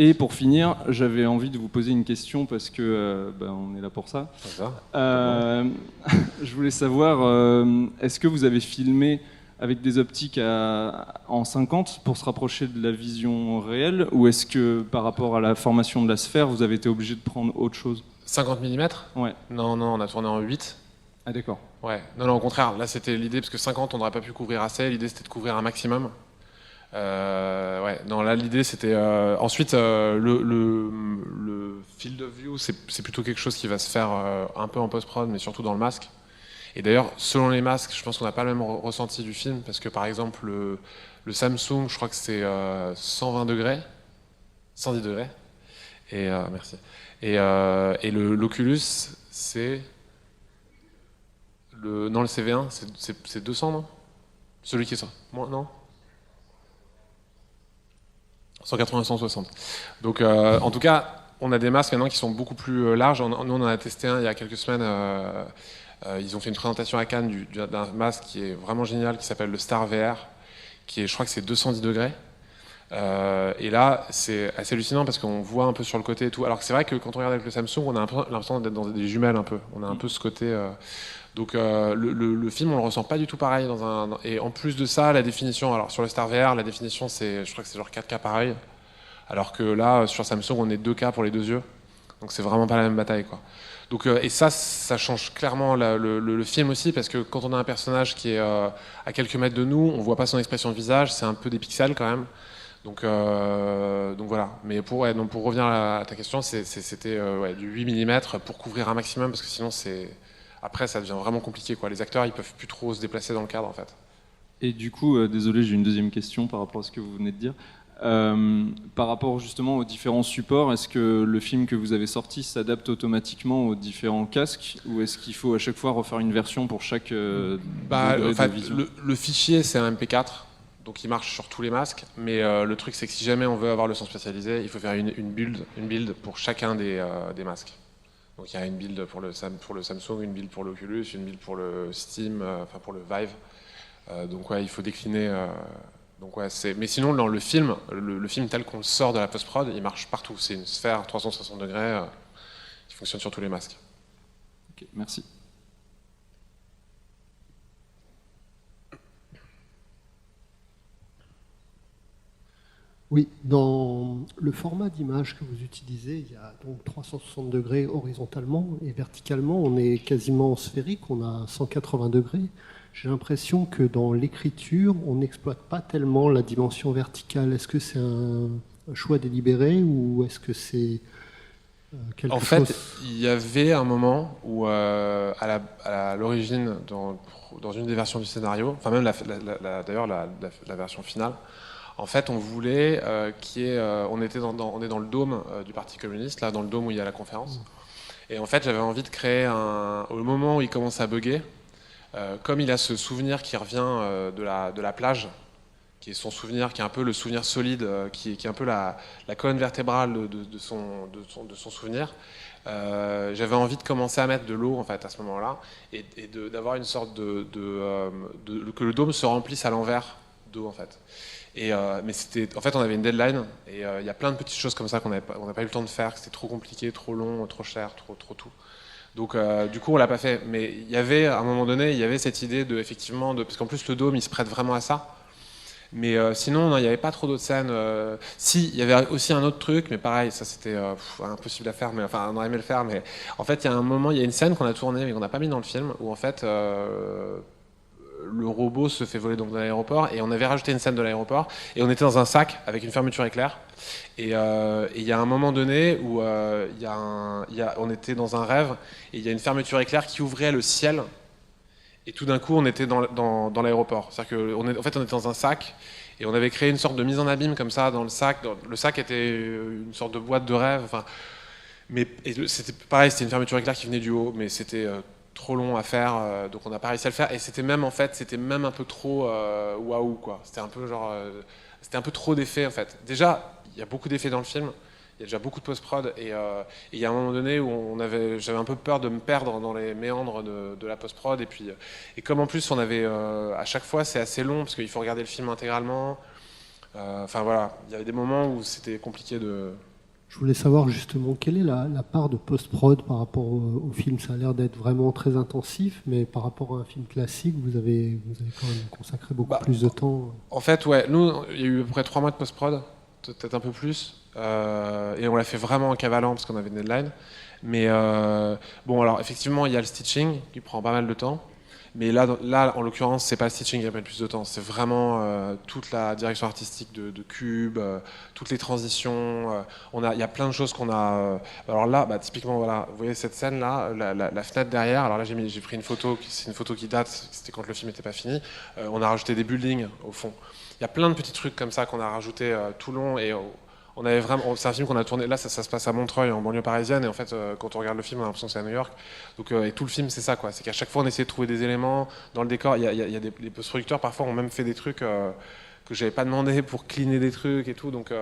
Et pour finir, j'avais envie de vous poser une question parce que on est là pour ça. Je voulais savoir, est-ce que vous avez filmé avec des optiques en 50 pour se rapprocher de la vision réelle, ou est-ce que par rapport à la formation de la sphère, vous avez été obligé de prendre autre chose ? 50 mm ? Ouais. Non, on a tourné en 8. Ah d'accord. Ouais, non, au contraire, là c'était l'idée, parce que 50 on n'aurait pas pu couvrir assez, l'idée c'était de couvrir un maximum. Ouais, non, là l'idée c'était... ensuite, le field of view, c'est plutôt quelque chose qui va se faire un peu en post-prod, mais surtout dans le masque. Et d'ailleurs, selon les masques, je pense qu'on n'a pas le même ressenti du film, parce que par exemple, le Samsung, je crois que c'est 120 degrés, 110 degrés, et merci. Et l'Oculus, c'est... Non, le CV1, c'est 200, non? Celui qui est ça. Non 180, 160. Donc, en tout cas, on a des masques maintenant qui sont beaucoup plus larges. Nous, on en a testé un il y a quelques semaines. Ils ont fait une présentation à Cannes d'un masque qui est vraiment génial, qui s'appelle le Star VR, qui est, je crois que c'est 210 degrés. Et là, c'est assez hallucinant parce qu'on voit un peu sur le côté et tout. Alors que c'est vrai que quand on regarde avec le Samsung, on a l'impression d'être dans des jumelles un peu. On a un peu ce côté... Donc le film, on le ressent pas du tout pareil. Et en plus de ça, la définition... Alors sur le Star VR, la définition, je crois que c'est genre 4K pareil. Alors que là, sur Samsung, on est 2K pour les deux yeux. Donc c'est vraiment pas la même bataille, quoi. Donc, et ça change clairement le film aussi, parce que quand on a un personnage qui est à quelques mètres de nous, on voit pas son expression de visage, c'est un peu des pixels quand même. Donc voilà. Mais pour revenir à ta question, c'était du 8 mm pour couvrir un maximum, parce que sinon après ça devient vraiment compliqué, quoi. Les acteurs, ils peuvent plus trop se déplacer dans le cadre, en fait. Et du coup, désolé, j'ai une deuxième question par rapport à ce que vous venez de dire. Par rapport justement aux différents supports, est-ce que le film que vous avez sorti s'adapte automatiquement aux différents casques, ou est-ce qu'il faut à chaque fois refaire une version pour chaque vision? Le fichier, c'est un MP4, donc il marche sur tous les masques, mais le truc, c'est que si jamais on veut avoir le son spécialisé, il faut faire une build pour chacun des masques. Donc il y a une build pour le Samsung, une build pour l'Oculus, une build pour le Steam, pour le Vive. Donc ouais, il faut décliner... Donc ouais, mais sinon, dans le film tel qu'on le sort de la post-prod, il marche partout. C'est une sphère 360 degrés qui fonctionne sur tous les masques. Ok, merci. Oui, dans le format d'image que vous utilisez, il y a donc 360 degrés horizontalement, et verticalement, on est quasiment sphérique, on a 180 degrés. J'ai l'impression que dans l'écriture, on n'exploite pas tellement la dimension verticale. Est-ce que c'est un choix délibéré, ou est-ce que c'est quelque chose... En fait, il y avait un moment où, à l'origine, dans une des versions du scénario, enfin même d'ailleurs la version finale, en fait, on voulait on est dans le dôme du Parti communiste, là, dans le dôme où il y a la conférence. Et en fait, j'avais envie de créer au moment où il commence à bugger, comme il a ce souvenir qui revient de la plage, qui est son souvenir, qui est un peu le souvenir solide, qui est un peu la colonne vertébrale de son souvenir, j'avais envie de commencer à mettre de l'eau, en fait, à ce moment-là, et d'avoir une sorte que le dôme se remplisse à l'envers d'eau, en fait. Mais en fait, on avait une deadline, et il y a plein de petites choses comme ça qu'on n'a pas eu le temps de faire, que c'était trop compliqué, trop long, trop cher, trop tout. Donc du coup on l'a pas fait, mais il y avait à un moment donné, il y avait cette idée parce qu'en plus le dôme il se prête vraiment à ça. Mais sinon non, il n'y avait pas trop d'autres scènes. Si, il y avait aussi un autre truc, mais pareil, ça c'était impossible à faire, mais enfin on aurait aimé le faire, mais en fait il y a un moment, il y a une scène qu'on a tournée mais qu'on n'a pas mis dans le film, où en fait le robot se fait voler donc dans l'aéroport, et on avait rajouté une scène de l'aéroport, et on était dans un sac avec une fermeture éclair, et il y a un moment donné où on était dans un rêve, et il y a une fermeture éclair qui ouvrait le ciel, et tout d'un coup on était dans l'aéroport. C'est-à-dire en fait on était dans un sac, et on avait créé une sorte de mise en abîme comme ça dans le sac. Le sac était une sorte de boîte de rêve, c'était pareil, c'était une fermeture éclair qui venait du haut, mais c'était trop long à faire, donc on n'a pas réussi à le faire, et c'était même un peu trop waouh, quoi. C'était un peu c'était un peu trop d'effets, en fait. Déjà, il y a beaucoup d'effets dans le film, il y a déjà beaucoup de post-prod, et il y a un moment donné où j'avais un peu peur de me perdre dans les méandres de la post-prod, et comme en plus on avait à chaque fois c'est assez long parce qu'il faut regarder le film intégralement. Enfin voilà, il y avait des moments où c'était compliqué de... Je voulais savoir justement quelle est la part de post-prod par rapport au film. Ça a l'air d'être vraiment très intensif, mais par rapport à un film classique, vous avez quand même consacré beaucoup plus de temps. En fait, ouais, nous, il y a eu à peu près 3 mois de post-prod, peut-être un peu plus, et on l'a fait vraiment en cavalant parce qu'on avait une deadline. Mais bon, alors effectivement, il y a le stitching qui prend pas mal de temps. Mais là, en l'occurrence, c'est pas le stitching qui a pris le plus de temps. C'est vraiment toute la direction artistique de Cube, toutes les transitions. Il y a plein de choses qu'on a. Alors là, typiquement, voilà, vous voyez cette scène-là, la fenêtre derrière. Alors là, j'ai pris une photo. C'est une photo qui date. C'était quand le film n'était pas fini. On a rajouté des buildings au fond. Il y a plein de petits trucs comme ça qu'on a rajouté tout le long et. On avait vraiment, c'est un film qu'on a tourné, là ça se passe à Montreuil, en banlieue parisienne, et en fait quand on regarde le film on a l'impression que c'est à New York. Donc, et tout le film c'est ça, quoi. C'est qu'à chaque fois on essayait de trouver des éléments dans le décor. Il y a des post-producteurs parfois ont même fait des trucs que j'avais pas demandé pour cleaner des trucs et tout. Donc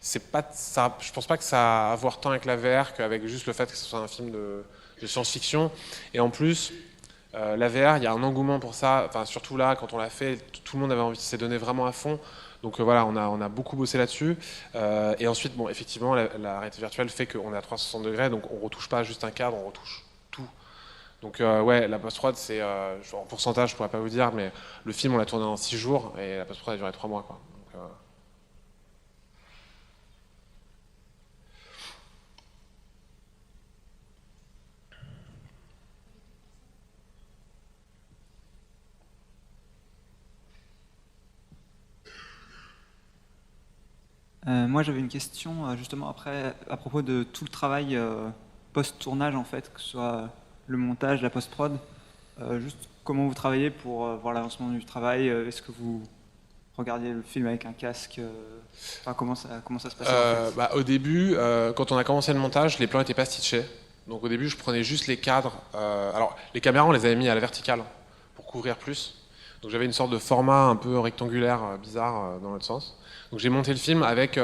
c'est pas ça, je pense pas que ça a à voir tant avec la VR qu'avec juste le fait que ce soit un film de science-fiction. Et en plus, la VR, il y a un engouement pour ça, enfin, surtout là quand on l'a fait, tout le monde avait envie de s'y donner vraiment à fond. Donc voilà, on a beaucoup bossé là-dessus. Et ensuite, bon, effectivement, la réalité virtuelle fait qu'on est à 360 degrés, donc on retouche pas juste un cadre, on retouche tout. Donc ouais, la post-prod, c'est en pourcentage, je pourrais pas vous dire, mais le film, on l'a tourné en 6 jours et la post-prod a duré 3 mois, quoi. Donc, moi j'avais une question justement après à propos de tout le travail post-tournage en fait, que ce soit le montage, la post-prod, juste comment vous travaillez pour voir l'avancement du travail, est-ce que vous regardiez le film avec un casque, enfin, comment ça se passe en fait? Au début, quand on a commencé le montage, les plans n'étaient pas stitchés, donc au début je prenais juste les cadres, alors les caméras on les avait mis à la verticale pour couvrir plus, donc j'avais une sorte de format un peu rectangulaire bizarre dans l'autre sens. Donc j'ai monté le film avec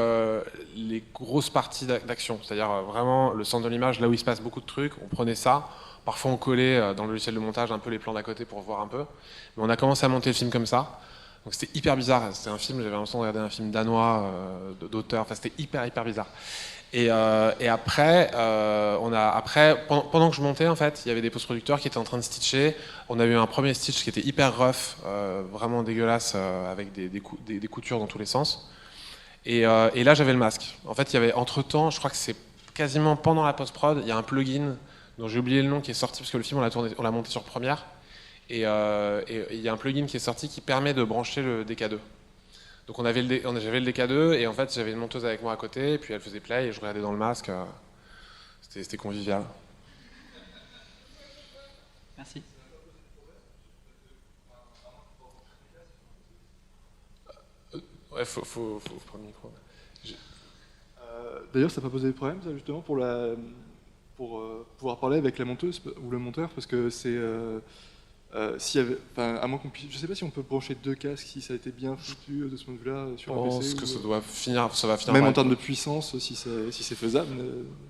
les grosses parties d'action, c'est-à-dire vraiment le centre de l'image, là où il se passe beaucoup de trucs, on prenait ça, parfois on collait dans le logiciel de montage un peu les plans d'à côté pour voir un peu, mais on a commencé à monter le film comme ça, donc c'était hyper bizarre, c'était un film, j'avais l'impression de regarder un film danois d'auteur, enfin c'était hyper bizarre. Et après, pendant que je montais en fait, il y avait des post-producteurs qui étaient en train de stitcher. On a eu un premier stitch qui était hyper rough, vraiment dégueulasse, avec des coutures dans tous les sens. Et là, j'avais le masque. En fait, il y avait entre-temps, je crois que c'est quasiment pendant la post-prod, il y a un plugin dont j'ai oublié le nom qui est sorti parce que le film on l'a monté sur Premiere. Et il y a un plugin qui est sorti qui permet de brancher le DK2. Donc j'avais le DK2 et en fait j'avais une monteuse avec moi à côté et puis elle faisait play et je regardais dans le masque. C'était convivial. Merci. Ouais, faut prendre le micro. D'ailleurs, ça n'a pas posé de problème, ça, justement, pour pouvoir parler avec la monteuse ou le monteur, parce que c'est... s'il y avait, à moins qu'on puisse, je ne sais pas si on peut brancher 2 casques, si ça a été bien foutu de ce point de vue-là sur un PC. Je pense que ça va finir même en termes de puissance, si c'est faisable.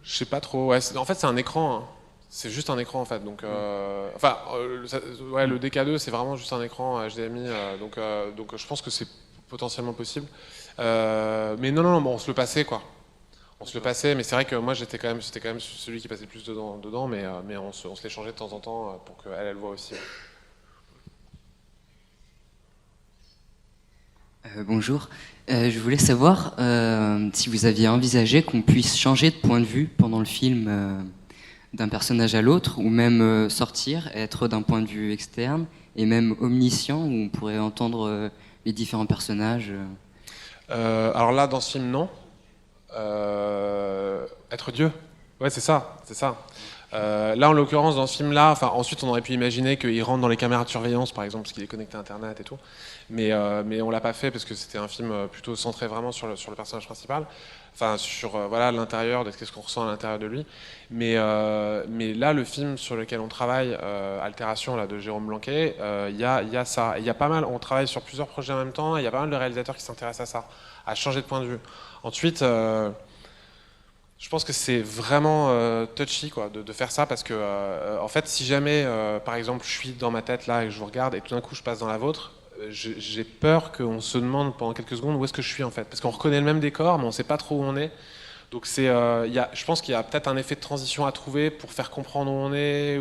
Je sais pas trop. Ouais, en fait, c'est un écran. Hein. C'est juste un écran en fait. Donc, le DK2, c'est vraiment juste un écran HDMI. Donc, je pense que c'est potentiellement possible. Mais non, bon, on se le passait quoi. On se le passait, mais c'est vrai que moi c'était quand même celui qui passait le plus dedans, mais on se l'échangeait de temps en temps pour qu'elle voit aussi. Ouais. Bonjour, je voulais savoir si vous aviez envisagé qu'on puisse changer de point de vue pendant le film d'un personnage à l'autre, ou même sortir, être d'un point de vue externe, et même omniscient, où on pourrait entendre les différents personnages. Alors là, dans ce film, non. Être Dieu, ouais, c'est ça. Là, en l'occurrence, dans ce film-là, ensuite, on aurait pu imaginer qu'il rentre dans les caméras de surveillance, par exemple, parce qu'il est connecté à Internet et tout. Mais on l'a pas fait parce que c'était un film plutôt centré vraiment sur le personnage principal, sur l'intérieur, qu'est-ce qu'on ressent à l'intérieur de lui. Mais là, le film sur lequel on travaille, Altération, là, de Jérôme Blanquet, il y a ça. Il y a pas mal. On travaille sur plusieurs projets en même temps. Il y a pas mal de réalisateurs qui s'intéressent à ça, à changer de point de vue. Ensuite, je pense que c'est vraiment touchy quoi, de faire ça parce que en fait, si jamais, par exemple, je suis dans ma tête là et que je vous regarde et tout d'un coup je passe dans la vôtre, j'ai peur qu'on se demande pendant quelques secondes où est-ce que je suis en fait, parce qu'on reconnaît le même décor, mais on ne sait pas trop où on est. Donc je pense qu'il y a peut-être un effet de transition à trouver pour faire comprendre où on est.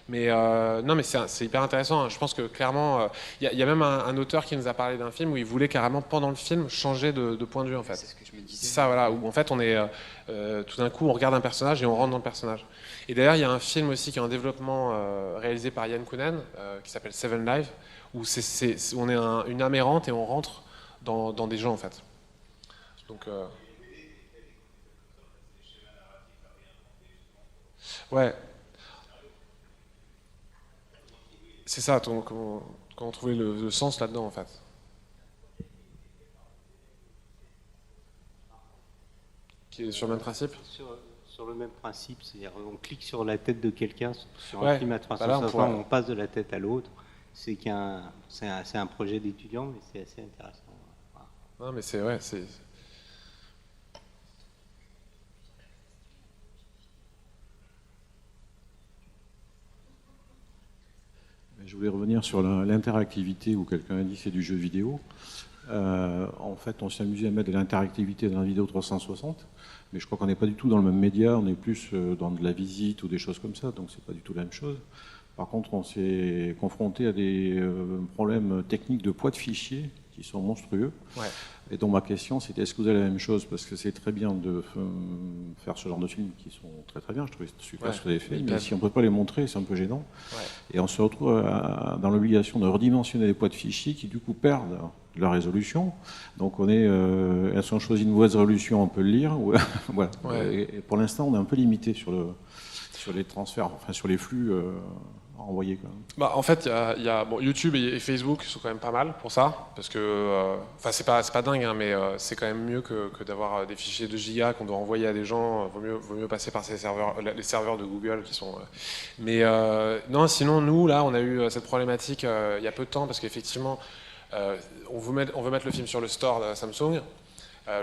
Non, mais c'est hyper intéressant. Je pense que clairement, il y a même un auteur qui nous a parlé d'un film où il voulait carrément pendant le film changer de point de vue en fait. C'est ce que je me disais. C'est ça, voilà, où en fait on est tout d'un coup on regarde un personnage et on rentre dans le personnage. Et d'ailleurs il y a un film aussi qui est en développement réalisé par Yann Kounen qui s'appelle Seven Lives où on est une âme errante et on rentre dans des gens en fait. Donc ouais. C'est ça, comment trouver le sens là-dedans en fait. Qui est sur le même principe. Sur le même principe, c'est-à-dire on clique sur la tête de quelqu'un sur Ouais, un film à 360, là, on passe de la tête à l'autre. C'est un projet d'étudiant, mais c'est assez intéressant. Voilà. Non, mais c'est. Je voulais revenir sur l'interactivité où quelqu'un a dit que c'est du jeu vidéo. En fait, on s'est amusé à mettre de l'interactivité dans la vidéo 360, mais je crois qu'on n'est pas du tout dans le même média, on est plus dans de la visite ou des choses comme ça, donc c'est pas du tout la même chose. Par contre, on s'est confronté à des problèmes techniques de poids de fichiers qui sont monstrueux. Ouais. Et donc ma question, c'était est-ce que vous avez la même chose? Parce que c'est très bien de faire ce genre de films qui sont très très bien, je trouvais super ce que vous avez fait, mais si on ne peut pas les montrer, c'est un peu gênant. Ouais. Et on se retrouve dans l'obligation de redimensionner les poids de fichiers qui du coup perdent de la résolution. Donc on est, si on choisit une mauvaise résolution, on peut le lire. Ou, voilà. Ouais. Et pour l'instant, on est un peu limité sur les transferts, enfin sur les flux envoyés. Quoi. Bah, en fait, bon, YouTube et Facebook sont quand même pas mal pour ça, parce que, enfin, c'est pas dingue, hein, mais c'est quand même mieux que d'avoir des fichiers de gigas qu'on doit envoyer à des gens. Vaut mieux passer par les serveurs de Google qui sont. Mais non, sinon nous là, on a eu cette problématique il y a peu de temps, parce qu'effectivement, on veut mettre le film sur le store de Samsung.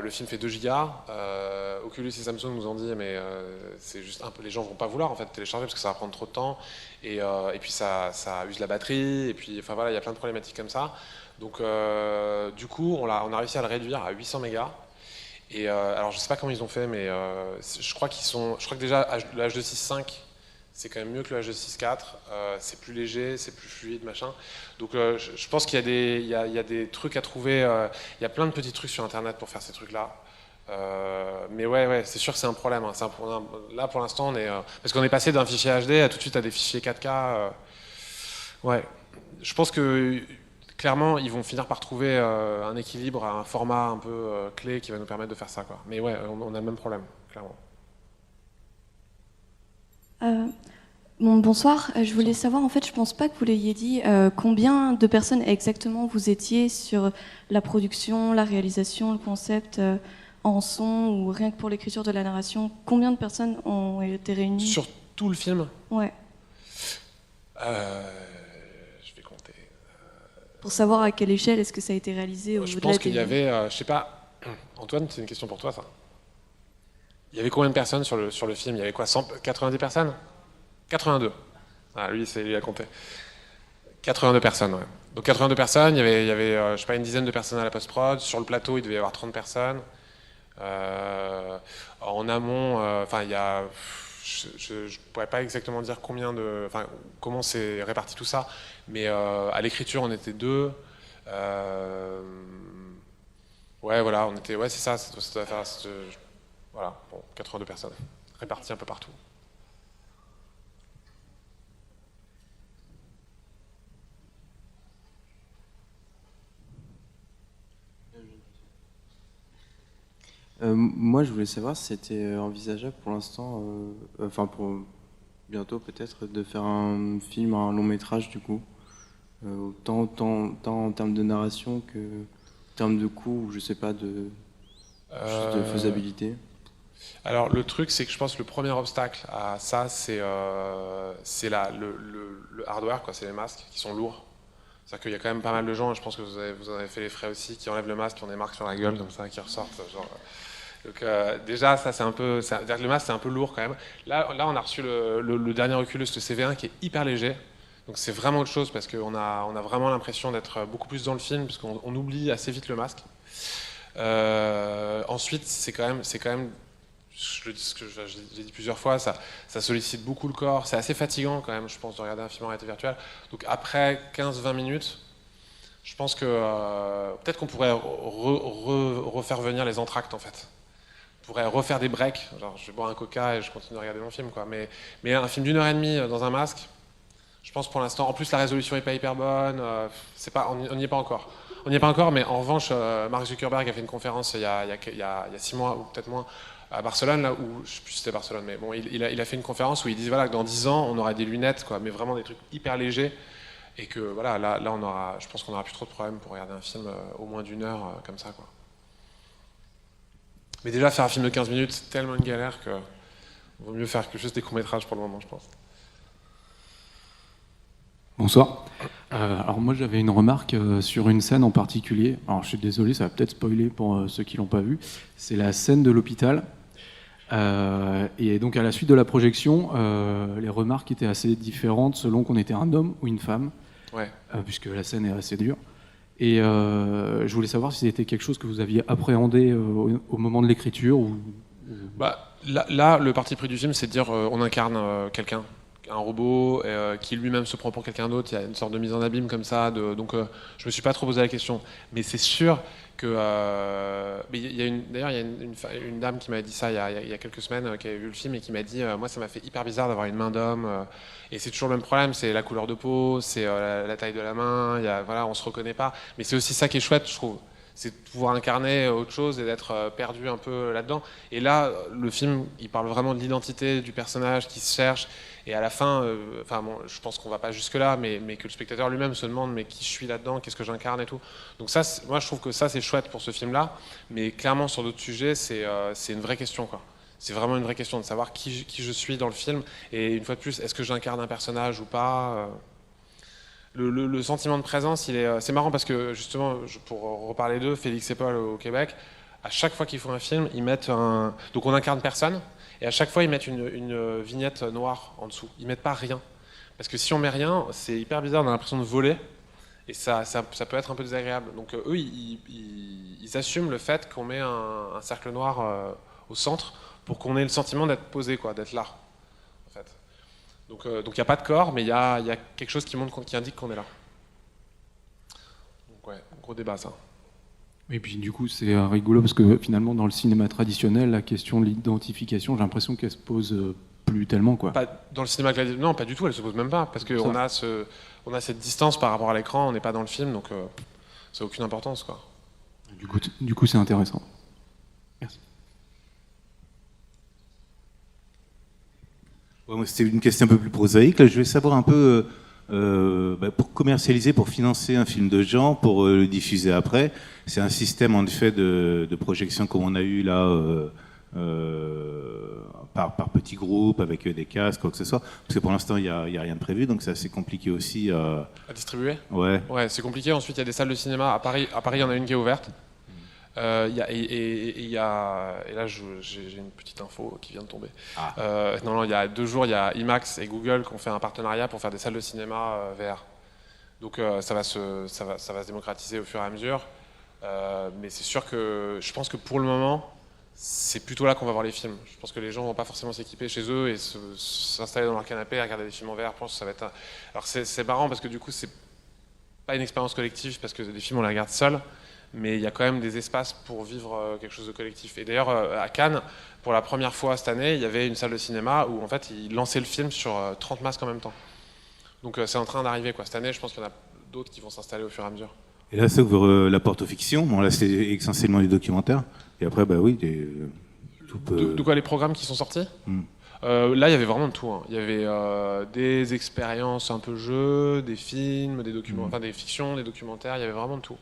Le film fait 2 gigas. Oculus et Samsung nous ont dit mais c'est juste un peu, les gens vont pas vouloir en fait télécharger parce que ça va prendre trop de temps et puis ça use la batterie et puis enfin voilà, il y a plein de problématiques comme ça. Donc du coup on a réussi à le réduire à 800 mégas. Et alors je sais pas comment ils ont fait, mais je crois que déjà le H265 c'est quand même mieux que le H264, c'est plus léger, c'est plus fluide, machin. Donc je pense qu'il y a des trucs à trouver, il y a plein de petits trucs sur Internet pour faire ces trucs-là. Mais ouais, c'est sûr que c'est un problème. Hein. Là, pour l'instant, parce qu'on est passé d'un fichier HD à tout de suite à des fichiers 4K. Ouais, je pense que clairement, ils vont finir par trouver un équilibre, un format un peu clé qui va nous permettre de faire ça, quoi. Mais ouais, on a le même problème, clairement. Bonsoir, je voulais savoir, en fait, je pense pas que vous l'ayez dit, combien de personnes exactement vous étiez sur la production, la réalisation, le concept en son ou rien que pour l'écriture de la narration. Combien de personnes ont été réunies? Sur tout le film? Ouais. Je vais compter. Pour savoir à quelle échelle est-ce que ça a été réalisé? Je pense qu'il y avait, je sais pas, Antoine, c'est une question pour toi ça. Il y avait combien de personnes sur le film? Il y avait quoi, 190 personnes? 82. Ah, lui, il a compté. 82 personnes, ouais. Donc 82 personnes, il y avait je sais pas, une dizaine de personnes à la post-prod. Sur le plateau, il devait y avoir 30 personnes. En amont, enfin, il y a... Je pourrais pas exactement dire comment c'est réparti tout ça, mais à l'écriture, on était 2. Ouais, voilà, on était... Ouais, c'est ça doit faire... Voilà, bon, 82 personnes, réparties un peu partout. Moi, je voulais savoir si c'était envisageable pour l'instant, enfin pour bientôt peut-être, de faire un film, un long métrage du coup, tant en termes de narration que en termes de coût ou je sais pas de faisabilité. Alors le truc, c'est que je pense que le premier obstacle à ça, c'est le hardware, quoi, c'est les masques qui sont lourds. C'est-à-dire qu'il y a quand même pas mal de gens, et je pense que vous en avez fait les frais aussi, qui enlèvent le masque, qui ont des marques sur la gueule comme ça, qui ressortent. Genre. Donc déjà, ça c'est un peu, c'est-à-dire que le masque c'est un peu lourd quand même. Là on a reçu le dernier Oculus, le CV1, qui est hyper léger. Donc c'est vraiment autre chose parce qu'on a vraiment l'impression d'être beaucoup plus dans le film, parce qu'on oublie assez vite le masque. Ensuite, c'est quand même je le dis, j'ai dit plusieurs fois, ça sollicite beaucoup le corps, c'est assez fatigant quand même, je pense, de regarder un film en réalité virtuelle. Donc après 15-20 minutes, je pense que peut-être qu'on pourrait refaire venir les entractes en fait. On pourrait refaire des breaks, genre je vais boire un coca et je continue à regarder mon film, quoi. Mais un film d'1 heure et demie dans un masque, je pense pour l'instant, en plus la résolution n'est pas hyper bonne, on n'y est pas encore. On n'y est pas encore, mais en revanche, Mark Zuckerberg a fait une conférence il y a 6 mois, ou peut-être moins, à Barcelone, là où, je ne sais plus si c'était Barcelone, mais bon, il a fait une conférence où il disait voilà, que dans 10 ans, on aura des lunettes, quoi, mais vraiment des trucs hyper légers, et que voilà, là je pense qu'on n'aura plus trop de problèmes pour regarder un film au moins d'1 heure, comme ça, quoi. Mais déjà, faire un film de 15 minutes, c'est tellement une galère que vaut mieux faire que juste des courts-métrages pour le moment, je pense. Bonsoir. Alors moi j'avais une remarque sur une scène en particulier. Alors je suis désolé, ça va peut-être spoiler pour ceux qui l'ont pas vu. C'est la scène de l'hôpital. Et donc à la suite de la projection, les remarques étaient assez différentes selon qu'on était un homme ou une femme, ouais. Puisque la scène est assez dure. Et je voulais savoir si c'était quelque chose que vous aviez appréhendé au moment de l'écriture ou... Bah, là, le parti pris du film, c'est de dire on incarne quelqu'un. Un robot qui lui-même se prend pour quelqu'un d'autre, il y a une sorte de mise en abîme comme ça, donc je me suis pas trop posé la question. Mais c'est sûr que... D'ailleurs, il y a une dame qui m'a dit ça il y a quelques semaines, qui avait vu le film et qui m'a dit moi ça m'a fait hyper bizarre d'avoir une main d'homme, et c'est toujours le même problème, c'est la couleur de peau, c'est la taille de la main, voilà, on se reconnaît pas. Mais c'est aussi ça qui est chouette, je trouve. C'est de pouvoir incarner autre chose et d'être perdu un peu là-dedans. Et là, le film, il parle vraiment de l'identité du personnage qui se cherche. Et à la fin, je pense qu'on va pas jusque-là, mais que le spectateur lui-même se demande mais qui je suis là-dedans, qu'est-ce que j'incarne et tout. Donc ça, moi, je trouve que ça, c'est chouette pour ce film-là. Mais clairement, sur d'autres sujets, c'est une vraie question, quoi. C'est vraiment une vraie question de savoir qui je suis dans le film. Et une fois de plus, est-ce que j'incarne un personnage ou pas le sentiment de présence, c'est marrant parce que justement, pour reparler d'eux, Félix et Paul au Québec, à chaque fois qu'ils font un film, ils mettent donc on incarne personne, et à chaque fois ils mettent une vignette noire en dessous. Ils mettent pas rien, parce que si on met rien, c'est hyper bizarre, on a l'impression de voler, et ça peut être un peu désagréable. Donc eux, ils assument le fait qu'on met un cercle noir au centre pour qu'on ait le sentiment d'être posé, quoi, d'être là. Donc il n'y a pas de corps, mais il y a quelque chose qui indique qu'on est là. Donc ouais, gros débat ça. Et puis du coup c'est rigolo parce que finalement dans le cinéma traditionnel, la question de l'identification, j'ai l'impression qu'elle se pose plus tellement, quoi. Pas, dans le cinéma classique, non, pas du tout, elle se pose même pas, parce qu'on a cette distance par rapport à l'écran, on n'est pas dans le film, donc ça n'a aucune importance, quoi. Du coup c'est intéressant. Merci. Ouais, moi, c'était une question un peu plus prosaïque. Là, je voulais savoir un peu, pour commercialiser, pour financer un film de genre, pour le diffuser après, c'est un système en effet de projection comme on a eu là, par petits groupes, avec des casques, quoi que ce soit. Parce que pour l'instant, il n'y a rien de prévu, donc c'est assez compliqué aussi. À distribuer ? Ouais. Ouais, c'est compliqué. Ensuite, il y a des salles de cinéma. À Paris, il y en a une qui est ouverte. Et là, j'ai une petite info qui vient de tomber. Non, il y a 2 jours, il y a IMAX et Google qui ont fait un partenariat pour faire des salles de cinéma VR. Donc ça va se démocratiser au fur et à mesure. Mais c'est sûr que je pense que pour le moment, c'est plutôt là qu'on va voir les films. Je pense que les gens vont pas forcément s'équiper chez eux et s'installer dans leur canapé et regarder des films en VR. Je pense que ça va être Alors c'est marrant parce que du coup, c'est pas une expérience collective parce que des films, on les regarde seuls. Mais il y a quand même des espaces pour vivre quelque chose de collectif. Et d'ailleurs, à Cannes, pour la première fois cette année, il y avait une salle de cinéma où en fait, ils lançaient le film sur 30 masques en même temps. Donc c'est en train d'arriver, quoi. Cette année, je pense qu'il y en a d'autres qui vont s'installer au fur et à mesure. Et là, ça ouvre la porte aux fictions. Bon, là, c'est essentiellement du documentaire. Et après, bah oui, de quoi, les programmes qui sont sortis Là, il y avait vraiment de tout, hein. Il y avait des expériences un peu jeux, des films, des documents, enfin des fictions, des documentaires. Il y avait vraiment de tout.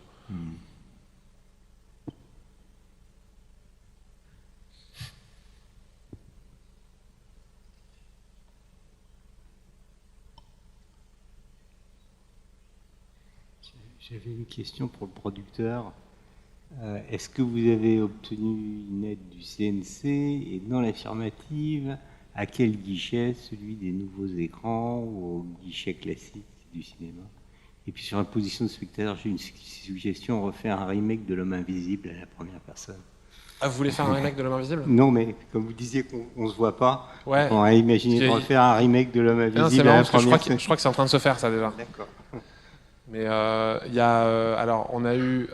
J'avais une question pour le producteur. Est-ce que vous avez obtenu une aide du CNC et dans l'affirmative, à quel guichet? Celui des nouveaux écrans ou au guichet classique du cinéma? Et puis sur la position de spectateur, j'ai une suggestion, refaire un remake de L'Homme Invisible à la première personne. Ah, vous voulez faire un remake de L'Homme Invisible? Non, mais comme vous disiez qu'on ne se voit pas, Ouais. on a imaginé de refaire un remake de L'Homme Non, c'est Invisible marrant à la parce que première je crois que c'est en train de se faire ça déjà. D'accord. Mais il y a alors on a eu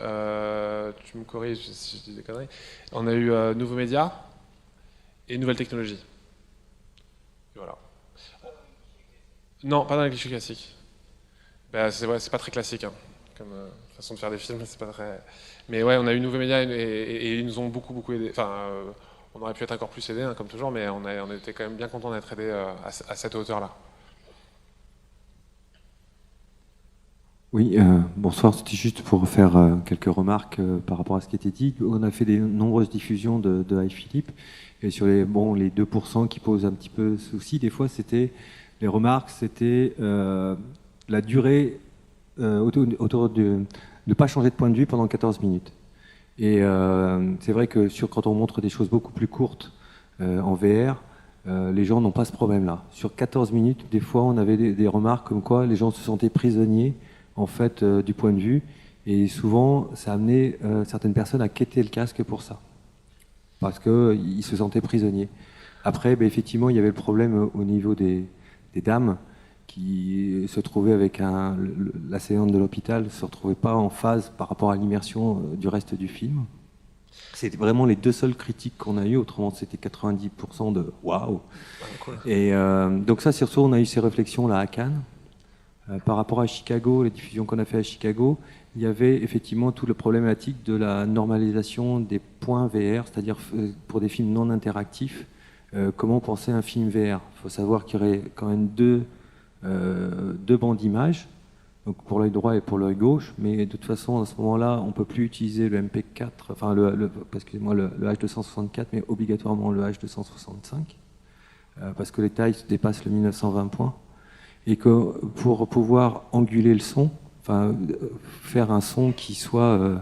tu me corriges si je dis des conneries. On a eu Nouveaux Médias et Nouvelles Technologies. Et voilà. Non, pas dans les clichés classiques. Ben, c'est pas très classique hein, comme façon de faire des films, c'est pas très. Mais ouais, on a eu Nouveaux Médias et ils nous ont beaucoup aidé. Enfin, on aurait pu être encore plus aidés hein, comme toujours, mais on était quand même bien content d'être aidés à cette hauteur-là. Oui, bonsoir. C'était juste pour faire quelques remarques par rapport à ce qui était dit. On a fait de nombreuses diffusions de iPhilip et sur les 2% qui posent un petit peu souci, des fois, les remarques, c'était la durée autour de ne pas changer de point de vue pendant 14 minutes. Et c'est vrai que quand on montre des choses beaucoup plus courtes en VR, les gens n'ont pas ce problème-là. Sur 14 minutes, des fois, on avait des remarques comme quoi les gens se sentaient prisonniers en fait, du point de vue, et souvent ça amenait certaines personnes à quitter le casque pour ça, parce qu'ils se sentaient prisonniers. Après, effectivement, il y avait le problème au niveau des dames qui se trouvaient avec l'assaillante de l'hôpital, ne se retrouvaient pas en phase par rapport à l'immersion du reste du film. C'était vraiment les deux seules critiques qu'on a eues, autrement c'était 90% de waouh. Cool. Et donc ça, surtout, on a eu ces réflexions-là à Cannes. Par rapport à Chicago, les diffusions qu'on a fait à Chicago, il y avait effectivement toute la problématique de la normalisation des points VR, c'est-à-dire pour des films non interactifs, comment penser un film VR. Il faut savoir qu'il y aurait quand même deux bandes d'images, donc pour l'œil droit et pour l'œil gauche, mais de toute façon à ce moment-là, on ne peut plus utiliser le MP4, enfin le H264, mais obligatoirement le H265, parce que les tailles dépassent le 1920 points. Et que pour pouvoir anguler le son, enfin faire un son qui soit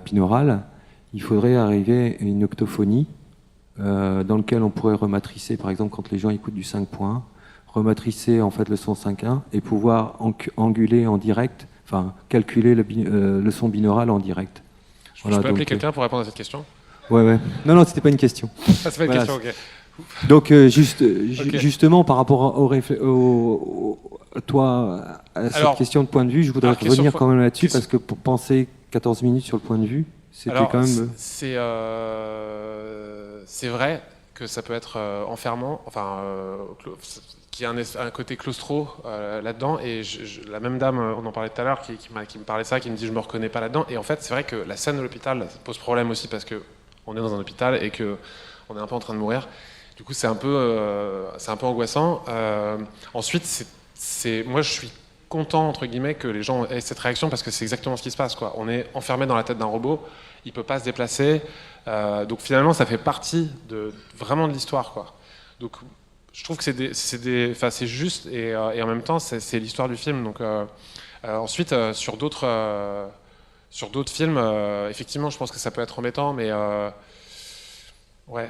binaural, il faudrait arriver à une octophonie dans lequel on pourrait rematricer, par exemple quand les gens écoutent du 5.1, rematricer en fait le son 5.1 et pouvoir anguler en direct, enfin calculer le son binaural en direct. Je peux appeler quelqu'un pour répondre à cette question? Ouais. Non, c'était pas une question. Ah, c'est pas une question, ok. Donc justement par rapport à cette question de point de vue, je voudrais revenir quand même là-dessus parce que pour penser 14 minutes sur le point de vue, c'était quand même. C'est vrai que ça peut être enfermant, enfin qu'il y a un côté claustro là-dedans et la même dame, on en parlait tout à l'heure, qui me parlait ça, qui me dit je me reconnais pas là-dedans et en fait c'est vrai que la scène de l'hôpital pose problème aussi parce que on est dans un hôpital et que on est un peu en train de mourir. Du coup, c'est un peu angoissant. Ensuite, moi, je suis content entre guillemets que les gens aient cette réaction parce que c'est exactement ce qui se passe, quoi. On est enfermé dans la tête d'un robot, il peut pas se déplacer. Donc finalement, ça fait partie vraiment de l'histoire, quoi. Donc, je trouve que c'est juste et en même temps, c'est l'histoire du film. Donc ensuite, sur d'autres films, effectivement, je pense que ça peut être embêtant, mais ouais,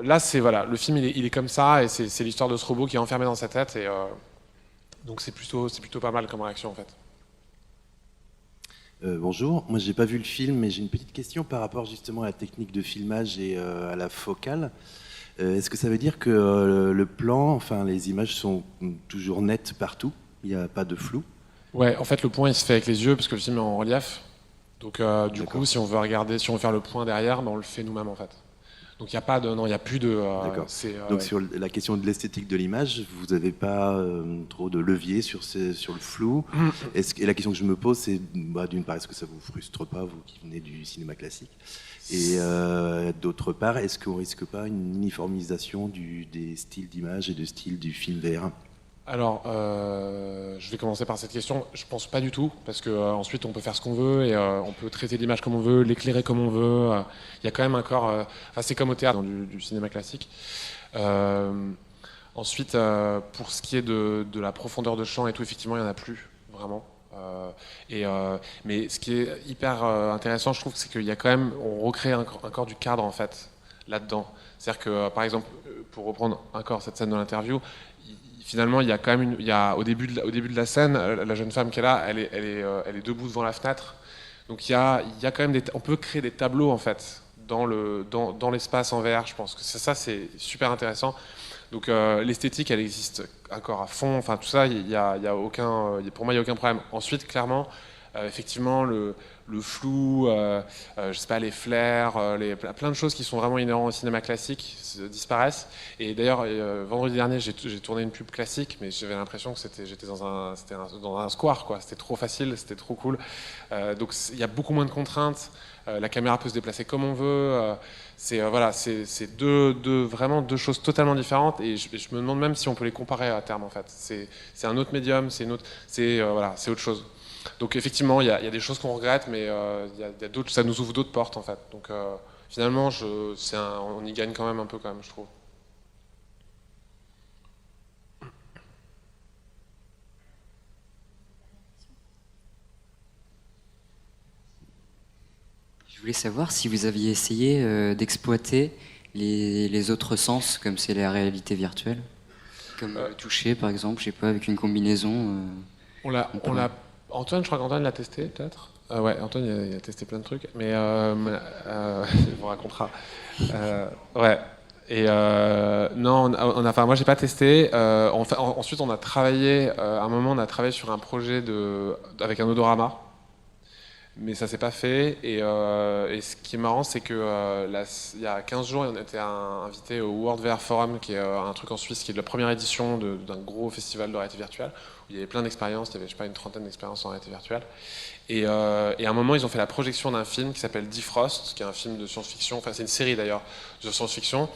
là, voilà, le film il est comme ça et c'est l'histoire de ce robot qui est enfermé dans sa tête et donc c'est plutôt pas mal comme réaction en fait. Bonjour, moi j'ai pas vu le film mais j'ai une petite question par rapport justement à la technique de filmage et à la focale. Est-ce que ça veut dire que le plan, enfin les images sont toujours nettes partout? Il n'y a pas de flou? Ouais, en fait le point il se fait avec les yeux parce que le film est en relief. Donc du coup, si on veut faire le point derrière, on le fait nous-mêmes en fait. Donc il n'y a plus de. D'accord. Donc ouais. Sur la question de l'esthétique de l'image, vous n'avez pas trop de levier sur le flou. Et la question que je me pose, c'est d'une part, est-ce que ça vous frustre pas, vous qui venez du cinéma classique? Et d'autre part, est-ce qu'on risque pas une uniformisation des styles d'image et de style du film VR? Alors, je vais commencer par cette question. Je pense pas du tout, parce que ensuite on peut faire ce qu'on veut et on peut traiter l'image comme on veut, l'éclairer comme on veut. Il y a quand même encore, c'est comme au théâtre du cinéma classique. Ensuite, pour ce qui est de la profondeur de champ et tout, effectivement, il y en a plus vraiment. Mais ce qui est hyper intéressant, je trouve, c'est qu'il y a quand même, on recrée encore du cadre en fait là-dedans. C'est-à-dire que, par exemple, pour reprendre encore cette scène de l'interview. Finalement, il y a quand même au début de la scène, la jeune femme qui est là, elle est debout devant la fenêtre. Donc il y a quand même on peut créer des tableaux en fait dans l'espace en VR. Je pense que ça c'est super intéressant. Donc l'esthétique, elle existe encore à fond. Enfin tout ça, il y a aucun, pour moi il y a aucun problème. Ensuite clairement, effectivement le flou, je sais pas, les flares, plein de choses qui sont vraiment inhérents au cinéma classique disparaissent. Et d'ailleurs, vendredi dernier, j'ai tourné une pub classique, mais j'avais l'impression que j'étais dans un square, quoi. C'était trop facile, c'était trop cool. Donc il y a beaucoup moins de contraintes. La caméra peut se déplacer comme on veut. C'est vraiment deux choses totalement différentes. Et je me demande même si on peut les comparer à terme, en fait. C'est un autre médium, c'est autre chose. Donc effectivement, il y a des choses qu'on regrette, mais il y a d'autres, ça nous ouvre d'autres portes en fait. Donc finalement, on y gagne quand même un peu, je trouve. Je voulais savoir si vous aviez essayé d'exploiter les autres sens, comme c'est la réalité virtuelle, comme le toucher par exemple, je sais pas, avec une combinaison. Antoine, je crois qu'Antoine l'a testé, peut-être. Ouais, Antoine, il a testé plein de trucs, mais il vous racontera. Ouais. Et non, moi, j'ai pas testé. Ensuite, on a travaillé. À un moment, on a travaillé sur un projet avec un odorama, mais ça s'est pas fait. Et ce qui est marrant, c'est que il y a 15 jours, on était invité au World VR Forum, qui est un truc en Suisse, qui est de la première édition d'un gros festival de réalité virtuelle. Il y avait plein d'expériences, il y avait, je sais pas, une trentaine d'expériences en réalité virtuelle. Et à un moment, ils ont fait la projection d'un film qui s'appelle Defrost, qui est un film de science-fiction, enfin c'est une série d'ailleurs de science-fiction,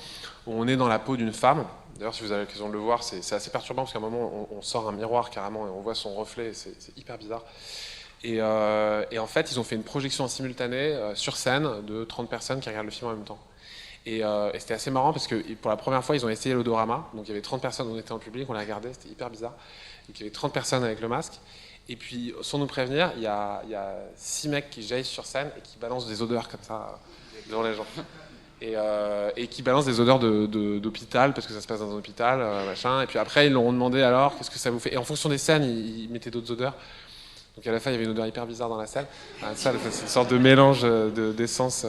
où on est dans la peau d'une femme. D'ailleurs, si vous avez l'occasion de le voir, c'est assez perturbant, parce qu'à un moment, on sort un miroir carrément, et on voit son reflet, c'est hyper bizarre. Et en fait, ils ont fait une projection en simultané sur scène de 30 personnes qui regardent le film en même temps. Et c'était assez marrant, parce que pour la première fois, ils ont essayé l'odorama, donc il y avait 30 personnes, on était en public, on les regardait, c'était hyper bizarre. Donc il y avait 30 personnes avec le masque. Et puis, sans nous prévenir, il y a 6 mecs qui jaillissent sur scène et qui balancent des odeurs comme ça devant les gens. Et qui balancent des odeurs d'hôpital, parce que ça se passe dans un hôpital, machin. Et puis après, ils leur ont demandé alors, qu'est-ce que ça vous fait? Et en fonction des scènes, ils mettaient d'autres odeurs. Donc à la fin, il y avait une odeur hyper bizarre dans la salle. C'est une sorte de mélange d'essence.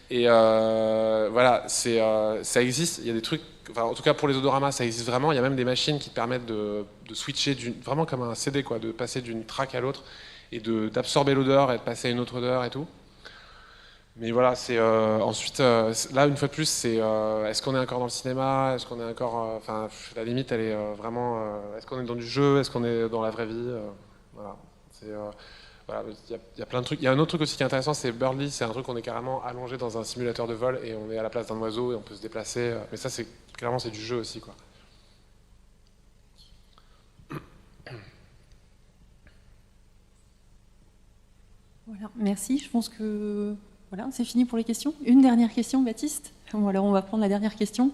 Et voilà, ça existe. Il y a des trucs. Enfin, en tout cas, pour les odoramas, ça existe vraiment. Il y a même des machines qui te permettent de switcher, vraiment comme un CD, quoi, de passer d'une track à l'autre et d'absorber l'odeur et de passer à une autre odeur et tout. Mais voilà, ensuite, là, une fois de plus, est-ce qu'on est encore dans le cinéma? Est-ce qu'on est encore... la limite, elle est vraiment... est-ce qu'on est dans du jeu? Est-ce qu'on est dans la vraie vie? Voilà. Voilà, il y a plein de trucs. Il y a un autre truc aussi qui est intéressant, c'est Birdly. C'est un truc, on est carrément allongé dans un simulateur de vol et on est à la place d'un oiseau et on peut se déplacer. Mais ça, clairement, c'est du jeu aussi, quoi. Voilà, merci. Je pense que voilà, c'est fini pour les questions. Une dernière question, Baptiste. Alors, on va prendre la dernière question.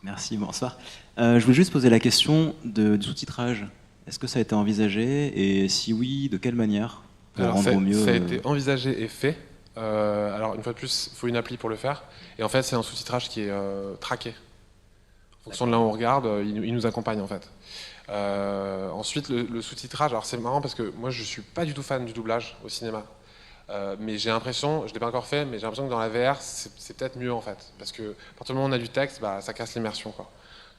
Merci, bonsoir. Je voulais juste poser la question du sous-titrage. Est-ce que ça a été envisagé, et si oui, de quelle manière pour rendre au mieux ça a été envisagé et fait. Alors une fois de plus, il faut une appli pour le faire. Et en fait, c'est un sous-titrage qui est traqué. En fonction de là où on regarde, il nous accompagne en fait. Ensuite, le sous-titrage, alors c'est marrant parce que moi je suis pas du tout fan du doublage au cinéma. Mais j'ai l'impression, je ne l'ai pas encore fait, mais j'ai l'impression que dans la VR, c'est peut-être mieux en fait. Parce que à partir du moment où on a du texte, ça casse l'immersion, quoi.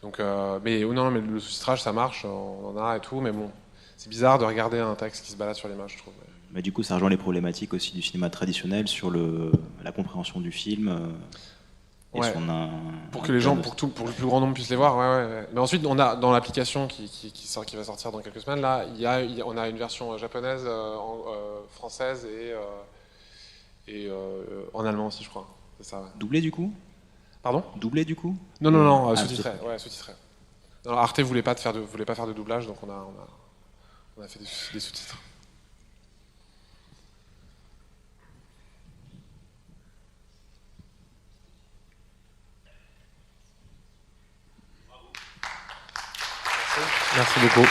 Donc, mais le sous-titrage, ça marche, on en a et tout, mais bon, c'est bizarre de regarder un texte qui se balade sur l'image, je trouve. Mais du coup, ça rejoint les problématiques aussi du cinéma traditionnel sur la compréhension du film. Ouais. Pour que les gens, pour le plus grand nombre puisse les voir, ouais. Mais ensuite, on a dans l'application qui va sortir dans quelques semaines, là, on a une version japonaise, française et en allemand aussi, je crois. C'est ça. Ouais. Doublé du coup? Pardon? Doublé du coup? Non, sous-titré. Ouais, sous-titré. Arte voulait pas faire de doublage, donc on a fait des sous-titres. Merci beaucoup.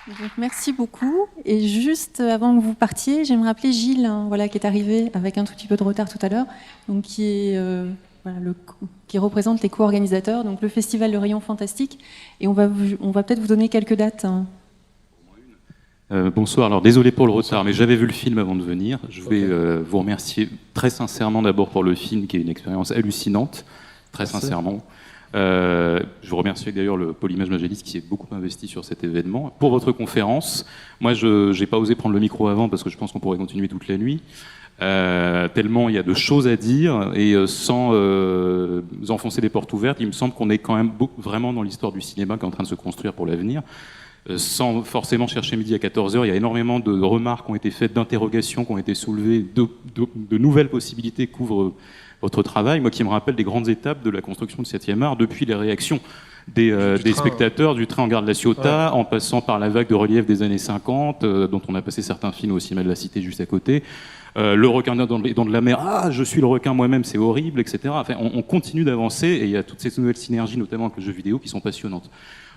Donc, merci beaucoup. Et juste avant que vous partiez, j'aimerais appeler Gilles, hein, voilà, qui est arrivé avec un tout petit peu de retard tout à l'heure, donc qui est voilà, qui représente les co-organisateurs, donc le festival Le Rayon Fantastique. Et on va peut-être vous donner quelques dates. Hein. Bonsoir, alors désolé pour le retard, mais j'avais vu le film avant de venir. Je voulais vous remercier très sincèrement d'abord pour le film, qui est une expérience hallucinante, très sincèrement. Je vous remercie d'ailleurs le Polymage Magélis qui s'est beaucoup investi sur cet événement. Pour votre conférence, moi je n'ai pas osé prendre le micro avant parce que je pense qu'on pourrait continuer toute la nuit. Tellement il y a de choses à dire et sans enfoncer des portes ouvertes, il me semble qu'on est quand même vraiment dans l'histoire du cinéma qui est en train de se construire pour l'avenir. Sans forcément chercher midi à 14h, il y a énormément de remarques qui ont été faites, d'interrogations qui ont été soulevées, de nouvelles possibilités couvrent votre travail. Moi qui me rappelle des grandes étapes de la construction du 7e art, depuis les réactions des spectateurs, du train en gare de la Ciotat, en passant par la vague de relief des années 50, dont on a passé certains films au cinéma de la Cité juste à côté, le requin dans de la mer, ah je suis le requin moi-même, c'est horrible, etc. Enfin, on continue d'avancer et il y a toutes ces nouvelles synergies, notamment avec le jeu vidéo, qui sont passionnantes.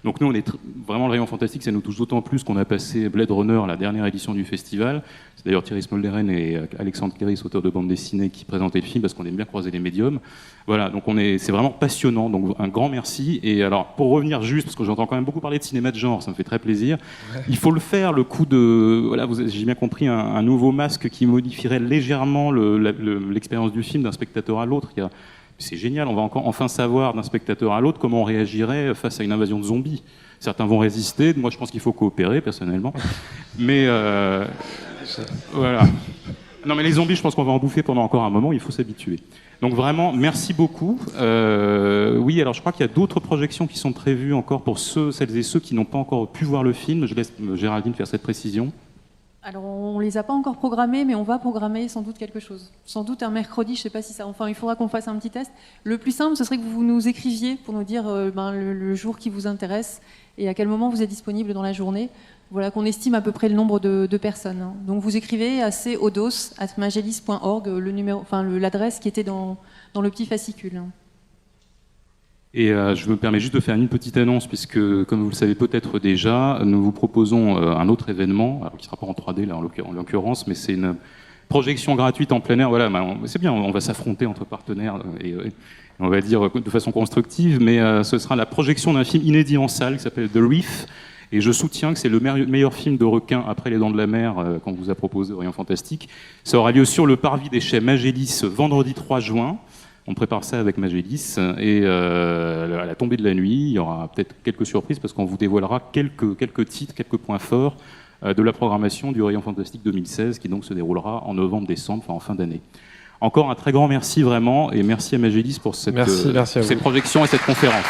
Donc nous, on est vraiment le Rayon Fantastique, ça nous touche d'autant plus qu'on a passé Blade Runner, la dernière édition du festival. C'est d'ailleurs Thierry Smolderen et Alexandre Kéris, auteur de bande dessinée, qui présentaient le film parce qu'on aime bien croiser les médiums. Voilà, donc c'est vraiment passionnant, donc un grand merci. Et alors, pour revenir juste, parce que j'entends quand même beaucoup parler de cinéma de genre, ça me fait très plaisir, il faut le faire, le coup de... Voilà, j'ai bien compris, un nouveau masque qui modifierait légèrement l'expérience du film d'un spectateur à l'autre. C'est génial, on va enfin savoir d'un spectateur à l'autre comment on réagirait face à une invasion de zombies. Certains vont résister, moi je pense qu'il faut coopérer personnellement. Mais voilà. Non mais les zombies, je pense qu'on va en bouffer pendant encore un moment, il faut s'habituer. Donc vraiment, merci beaucoup. Oui, alors je crois qu'il y a d'autres projections qui sont prévues encore pour celles et ceux qui n'ont pas encore pu voir le film. Je laisse Géraldine faire cette précision. Alors, on ne les a pas encore programmés, mais on va programmer sans doute quelque chose. Sans doute un mercredi, je ne sais pas si ça... Enfin, il faudra qu'on fasse un petit test. Le plus simple, ce serait que vous nous écriviez pour nous dire le jour qui vous intéresse et à quel moment vous êtes disponible dans la journée. Voilà, qu'on estime à peu près le nombre de personnes. Donc, vous écrivez à codos@magelis.org, l'adresse qui était dans le petit fascicule. Et je me permets juste de faire une petite annonce, puisque, comme vous le savez peut-être déjà, nous vous proposons un autre événement, alors, qui ne sera pas en 3D là, en l'occurrence, mais c'est une projection gratuite en plein air. Voilà, c'est bien, on va s'affronter entre partenaires, et on va dire de façon constructive, mais ce sera la projection d'un film inédit en salle qui s'appelle The Reef, et je soutiens que c'est le meilleur film de requin après Les Dents de la Mer qu'on vous a proposé au Rayon Fantastique. Ça aura lieu sur le parvis des Chais Magélis vendredi 3 juin. On prépare ça avec Magélis et à la tombée de la nuit, il y aura peut-être quelques surprises parce qu'on vous dévoilera quelques titres, quelques points forts de la programmation du Rayon Fantastique 2016 qui donc se déroulera en novembre-décembre, enfin en fin d'année. Encore un très grand merci vraiment et merci à Magélis pour cette projection et cette conférence.